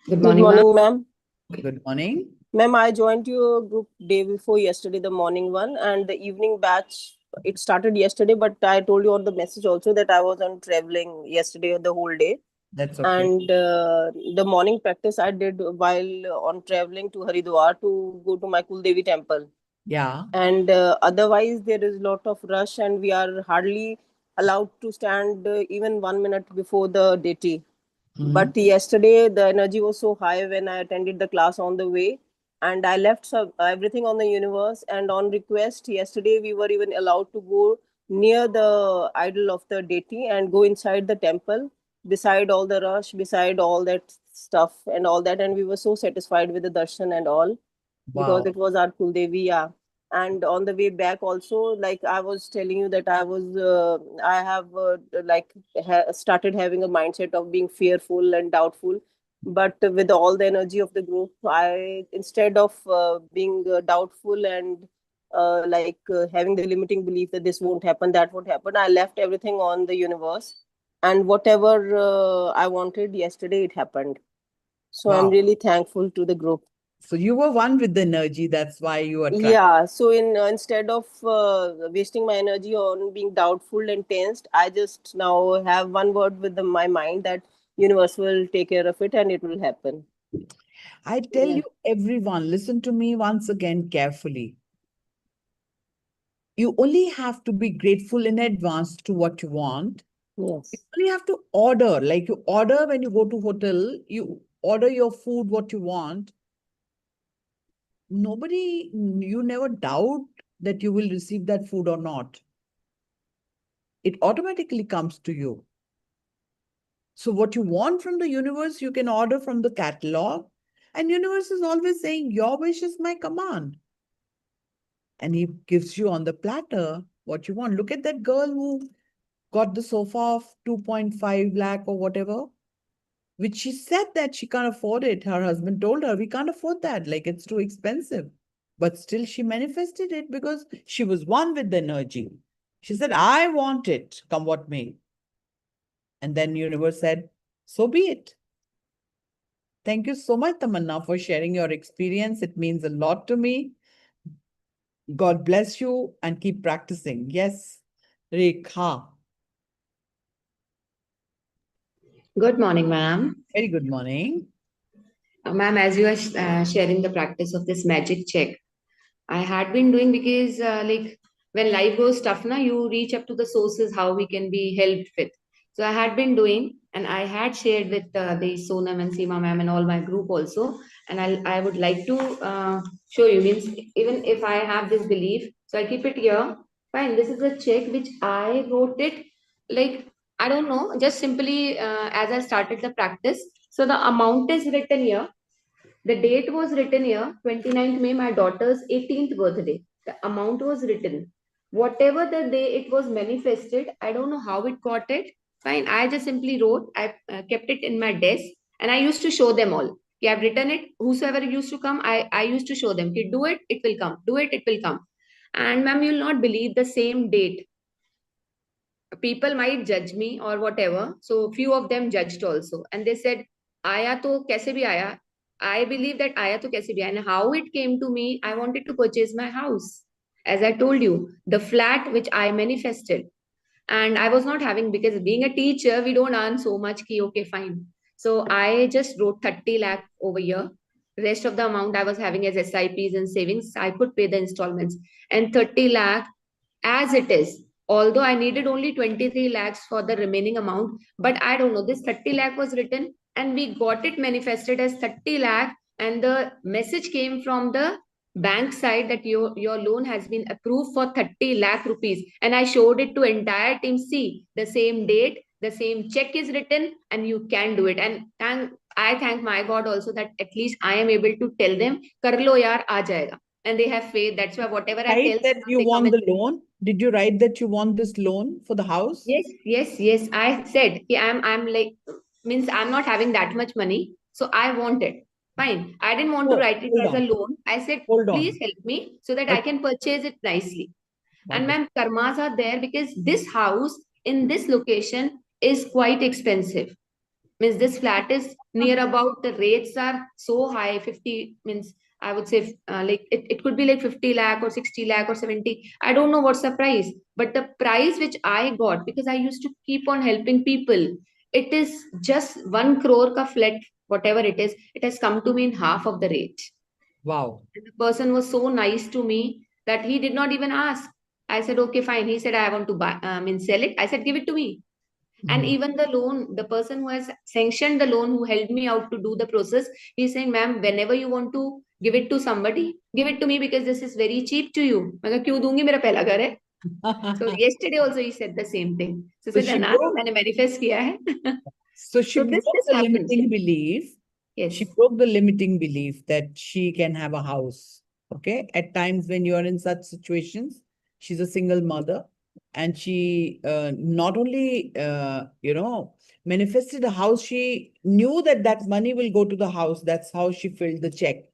Good morning, ma'am. Good morning. Ma'am, I joined your group day before yesterday, the morning one, and the evening batch. It started yesterday, but I told you on the message also that I was on traveling yesterday the whole day. That's okay. And the morning practice I did while on traveling to Haridwar to go to my Kuldevi temple. Yeah. And otherwise, there is a lot of rush, and we are hardly allowed to stand even 1 minute before the deity. But yesterday, the energy was so high when I attended the class on the way, and I left everything on the universe. And on request, yesterday we were even allowed to go near the idol of the deity and go inside the temple, beside all the rush, beside all that stuff and all that. And we were so satisfied with the darshan and all, because Wow. it was our Kuldevi. Yeah. And on the way back also, like I was telling you that I have started having a mindset of being fearful and doubtful. But with all the energy of the group, I, instead of being doubtful and having the limiting belief that this won't happen, that won't happen, I left everything on the universe. And whatever I wanted yesterday, it happened. So I'm Wow. really thankful to the group. So you were one with the energy. That's why you attract. Yeah. So instead of wasting my energy on being doubtful and tensed, I just now have one word with my mind that universe will take care of it and it will happen. I tell Yeah. you, everyone, listen to me once again carefully. You only have to be grateful in advance to what you want. Yes. You only have to order, like you order when you go to hotel, you order your food, what you want. You never doubt that you will receive that food or not. It automatically comes to you. So what you want from the universe, you can order from the catalog. And universe is always saying, your wish is my command. And he gives you on the platter what you want. Look at that girl who got the sofa of 2.5 lakh or whatever, which she said that she can't afford it. Her husband told her, we can't afford that. Like, it's too expensive. But still she manifested it because she was one with the energy. She said, I want it, come what may. And then universe said, so be it. Thank you so much, Tamanna, for sharing your experience. It means a lot to me. God bless you and keep practicing. Yes, Rekha. Good morning, ma'am. Very good morning. Ma'am, as you are sharing the practice of this magic check, I had been doing because, like, when life goes tough, na, you reach up to the sources how we can be helped with. So I had been doing, and I had shared with the Sonam and Seema ma'am and all my group also. And I would like to show you. Means even if I have this belief, so I keep it here. Fine. This is a check which I wrote it. Like, I don't know, just simply as I started the practice. So the amount is written here. The date was written here, 29th May, my daughter's 18th birthday. The amount was written. Whatever the day it was manifested, I don't know how it got it. Fine, I just simply wrote, I kept it in my desk, and I used to show them all. Okay, I've written it. Whosoever used to come, I used to show them. Okay, do it, it will come. Do it, it will come. And ma'am, you'll not believe the same date. People might judge me or whatever. So few of them judged also. And they said, आया तो कैसे भी आया. I believe that आया तो कैसे भी आया. And how it came to me, I wanted to purchase my house. As I told you, the flat which I manifested. And I was not having, because being a teacher, we don't earn so much. Ki, okay, fine. So I just wrote 30 lakh over here. Rest of the amount I was having as SIPs and savings, I could pay the installments. And 30 lakh as it is. Although I needed only 23 lakhs for the remaining amount, but I don't know, this 30 lakh was written and we got it manifested as 30 lakh, and the message came from the bank side that your loan has been approved for 30 lakh rupees. And I showed it to entire team. See, the same date, the same check is written, and you can do it. And I thank my God also that at least I am able to tell them, kar lo yaar, aa jayega. And they have faith. That's why whatever I Write tell that them, you they come want and the loan. Did you write that you want this loan for the house? yes. I said, "Ki I'm like, means I'm not having that much money, so I want it. Fine. I didn't want to Oh, write it hold as a on. loan. I said, Hold please on. help me so that I Okay. can purchase it nicely. And Wonderful. ma'am, karmas are there because this house in this location is quite expensive. Means this flat is near about, the rates are so high, 50, means I would say like it could be like 50 lakh or 60 lakh or 70. I don't know what's the price, but the price which I got, because I used to keep on helping people, it is just 1 crore ka flat, whatever it has come to me in half of the rate. Wow. And the person was so nice to me that he did not even ask. I said, okay, fine. He said, I want to buy, sell it. I said, give it to me. And even the loan, the person who has sanctioned the loan, who helped me out to do the process, he's saying, ma'am, whenever you want to give it to somebody, give it to me because this is very cheap to you. मैं कहा, क्यों दूंगी, मेरा पहला घर है. So yesterday also he said the same thing. So So said, she ना broke, मैंने manifest किया है. so she So broke this the happens. limiting belief. Yes. She broke the limiting belief that she can have a house. Okay. At times when you are in such situations, she's a single mother and she not only, manifested a house, she knew that that money will go to the house. That's how she filled the check,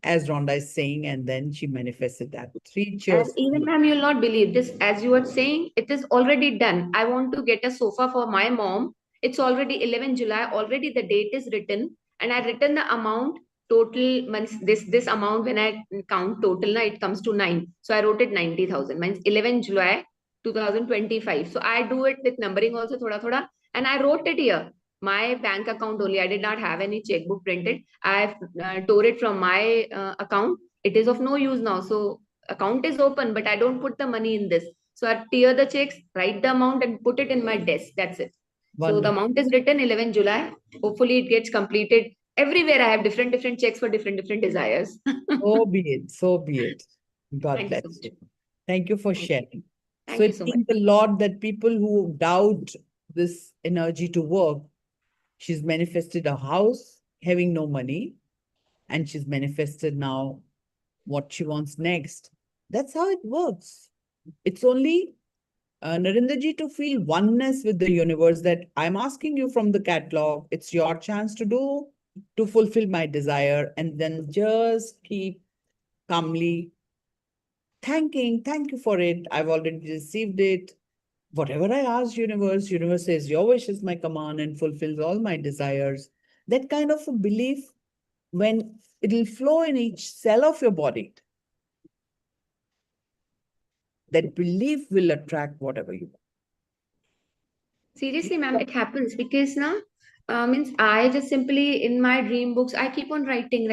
as Rhonda is saying, and then she manifested that. 3 And cheers. even ma'am, you'll not believe this. As you were saying, it is already done. I want to get a sofa for my mom. It's already 11 July. Already the date is written, and I written the amount total. Means this amount, when I count total, na, it comes to 9. So I wrote it 90,000. Means 11 July 2025. So I do it with numbering also thoda thoda, and I wrote it here. My bank account only. I did not have any checkbook printed. I tore it from my account. It is of no use now. So account is open, but I don't put the money in this. So I tear the checks, write the amount, and put it in my desk. That's it. So the Wonderful. amount is written 11 July. Hopefully it gets completed. Everywhere I have different checks for different desires. So be it. So be it. God Thank you bless so much. you. Thank you for Thank you. sharing. So Thank you it so much. means a lot that people who doubt this energy to work, she's manifested a house having no money, and she's manifested now what she wants next. That's how it works. It's only Narendraji, to feel oneness with the universe, that I'm asking you from the catalog. It's your chance to do, to fulfill my desire, and then just keep calmly thanking. Thank you for it. I've already received it. Whatever I ask universe says, your wish is my command and fulfills all my desires. That kind of a belief, when it'll flow in each cell of your body, that belief will attract whatever you want. Seriously, ma'am, it happens because now, means I just simply in my dream books, I keep on writing.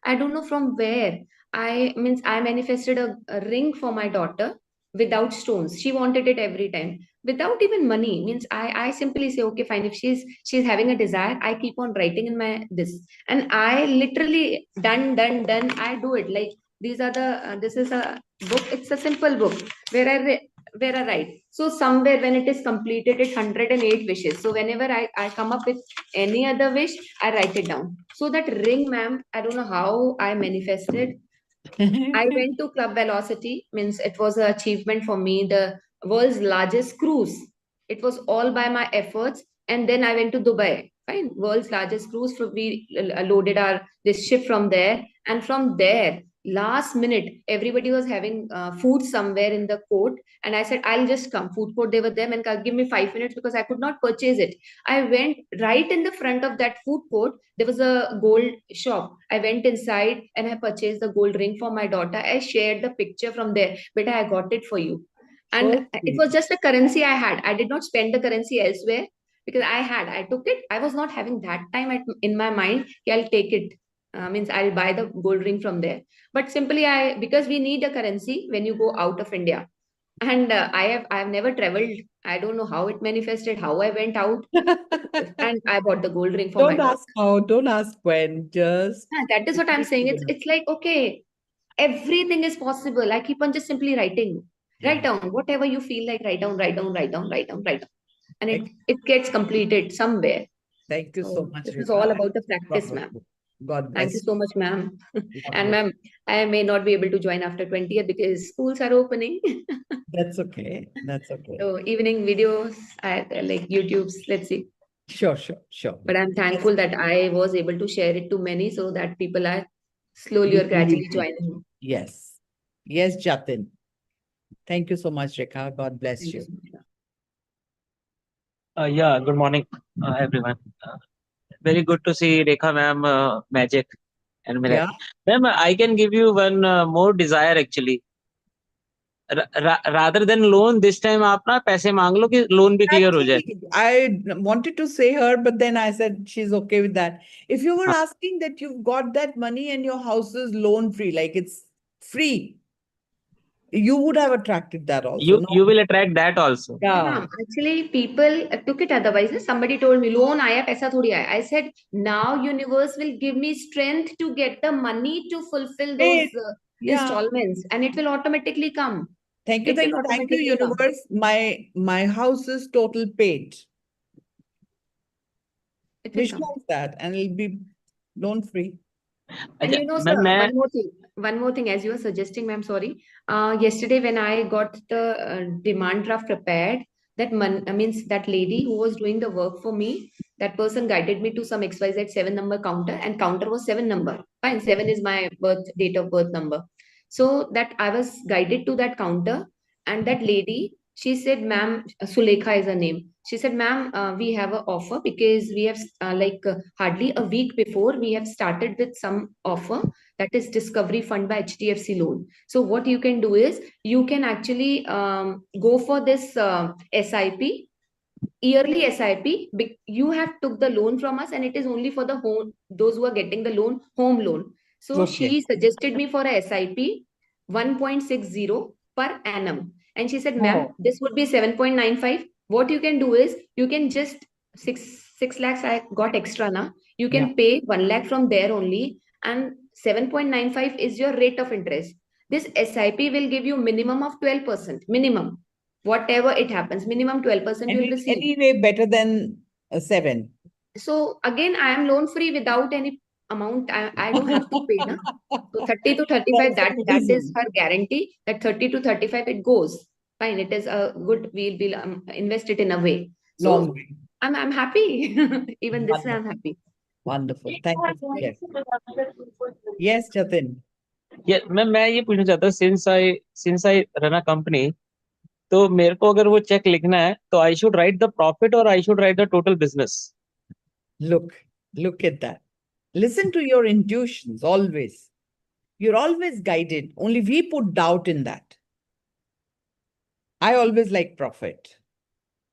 I don't know from where. I manifested a ring for my daughter without stones. She wanted it every time without even money. Means I simply say, okay, fine. If she's having a desire, I keep on writing in my this, and I literally done. I do it like these are the this is a book. It's a simple book where where I write. So somewhere when it is completed, it's 108 wishes. So whenever I come up with any other wish, I write it down. So that ring, ma'am, I don't know how I manifested. I went to Club Velocity, means it was an achievement for me, the world's largest cruise. It was all by my efforts. And then I went to Dubai, fine, world's largest cruise. We loaded our this ship from there. And from there, last minute, everybody was having food somewhere in the court, and I said, I'll just come. Food court, they were there, and give me 5 minutes because I could not purchase it. I went right in the front of that food court. There was a gold shop. I went inside and I purchased the gold ring for my daughter. I shared the picture from there. Beta, I got it for you. And So it sweet. was just a currency I had. I did not spend the currency elsewhere because I took it. I was not having that time in my mind, I'll take it. Means I'll buy the gold ring from there. But simply because we need a currency when you go out of India. And I have never traveled. I don't know how it manifested, how I went out, and I bought the gold ring for my Don't daughter. ask how, don't ask when, just That is what I'm saying. It's like, okay, everything is possible. I keep on just simply writing. Write down whatever you feel like, write down, write down, write down, write down, write down. And it gets completed somewhere. Thank you so So much, this is Rekha. all about the practice, ma'am. God Thank you bless so much, ma'am. And you. ma'am, I may not be able to join after 20th because schools are opening. That's okay. That's okay. So evening videos, like YouTube's, let's see. Sure. But I'm thankful that I was able to share it to many so that people are slowly or gradually joining. Yes, Jatin. Thank you so much, Rekha. God bless Thank you you. so much, ma'am. Yeah, good morning, everyone. Very good to see Rekha ma'am, Magic and Miracle. Ma'am, I can give you one more desire actually. Rather than loan, this time आप ना पैसे मांग लो कि loan भी clear हो जाए. I wanted to say her, but then I said she's okay with that. If you were हाँ. asking that you've got that money and your house is loan free, like it's free, you would have attracted that also. You will attract that also. Yeah. Ma'am, actually, people took it otherwise. Somebody told me, loan aaya, paisa thodi aaya. I said, now universe will give me strength to get the money to fulfill those installments, and it will automatically come. Thank you, universe. My house is total paid. It will Visualize that, and it'll be loan free. And you know, sir, one more thing, as you were suggesting, ma'am, sorry. Yesterday when I got the demand draft prepared, means that lady who was doing the work for me, that person guided me to some XYZ 7-number counter, and counter was 7 number. Fine, 7 is my date of birth number. So that I was guided to that counter, and that lady, she said, ma'am, Sulekha is her name. She said, ma'am, we have an offer because we have hardly a week before we have started with some offer that is Discovery Fund by HDFC Loan. So what you can do is you can actually go for this SIP, yearly SIP. You have took the loan from us, and it is only for the those who are getting the loan, home loan. So she suggested me for a SIP 1.60 per annum. And she said, ma'am, this would be 7.95. What you can do is you can just 6 lakhs I got extra now. You can pay 1 lakh from there only, and 7.95 is your rate of interest. This SIP will give you minimum of 12%. Minimum. Whatever it happens, minimum 12% you'll receive. Anyway, better than 7. So again, I am loan free without any amount. I don't have to pay. Na? So 30 to 35, that is her guarantee. That 30 to 35, it goes. Fine, it is a good, we'll invest it in a way. So I'm happy. Even this way, I'm happy. Wonderful. Thank you. Yes, Jatin. Yeah, मैं ये पूछना चाहता हूँ, since I run a company, तो मेरे को अगर वो चेक लिखना है तो I should write the profit or I should write the total business? Look at that. Listen to your intuitions always. You're always guided. Only we put doubt in that. I always like profit.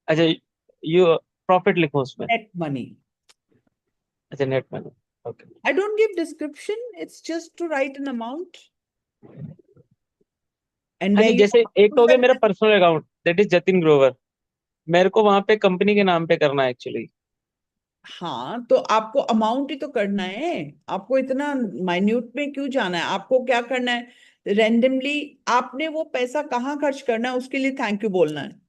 अच्छा, you profit लिखो उसमें. Net money. अच्छा, net money. Okay. I don't give description. It's just to write an amount. And जैसे एक तो हो गया मेरा personal account, that is Jatin Grover. मेरे को वहां पे कंपनी के नाम पे करना है एक्चुअली. हाँ, तो आपको अमाउंट ही तो करना है. आपको इतना माइन्यूट में क्यों जाना है? आपको क्या करना है? रेंडमली आपने वो पैसा कहाँ खर्च करना है, उसके लिए थैंक यू बोलना है.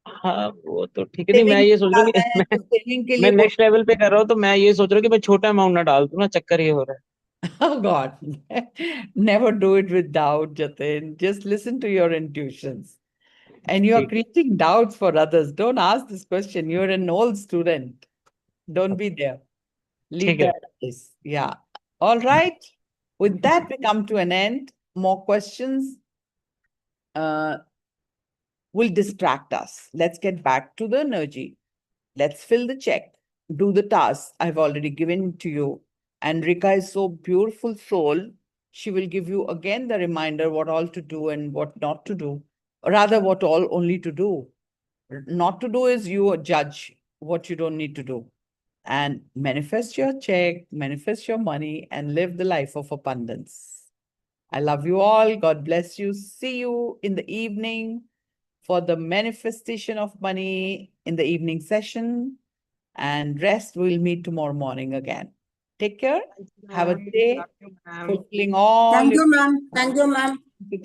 हाँ, वो तो ठीक है. नहीं, मैं ये सोच रहा हूँ कि मैं नेक्स्ट लेवल पे कर रहा हूँ, तो मैं ये सोच रहा हूँ कि मैं छोटा अमाउंट ना डाल दूं ना, चक्कर ये हो रहा है. Oh God, never do it with doubt, Jatin. Just listen to your intuitions. And you are creating doubts for others. Don't ask this question. You're an old student. Don't be there. Leave that place. Yeah. All right. With that, we come to an end. More questions will distract us. Let's get back to the energy. Let's fill the check. Do the task I've already given to you. And Rika is so beautiful soul. She will give you again the reminder what all to do and what not to do. Or rather, what all only to do. Not to do is you judge what you don't need to do. And manifest your check, manifest your money, and live the life of abundance. I love you all. God bless you. See you in the evening for the manifestation of money in the evening session. And rest, we'll meet tomorrow morning again. Take care. Have a day fulfilling all. Thank you, ma'am. Thank you, ma'am. your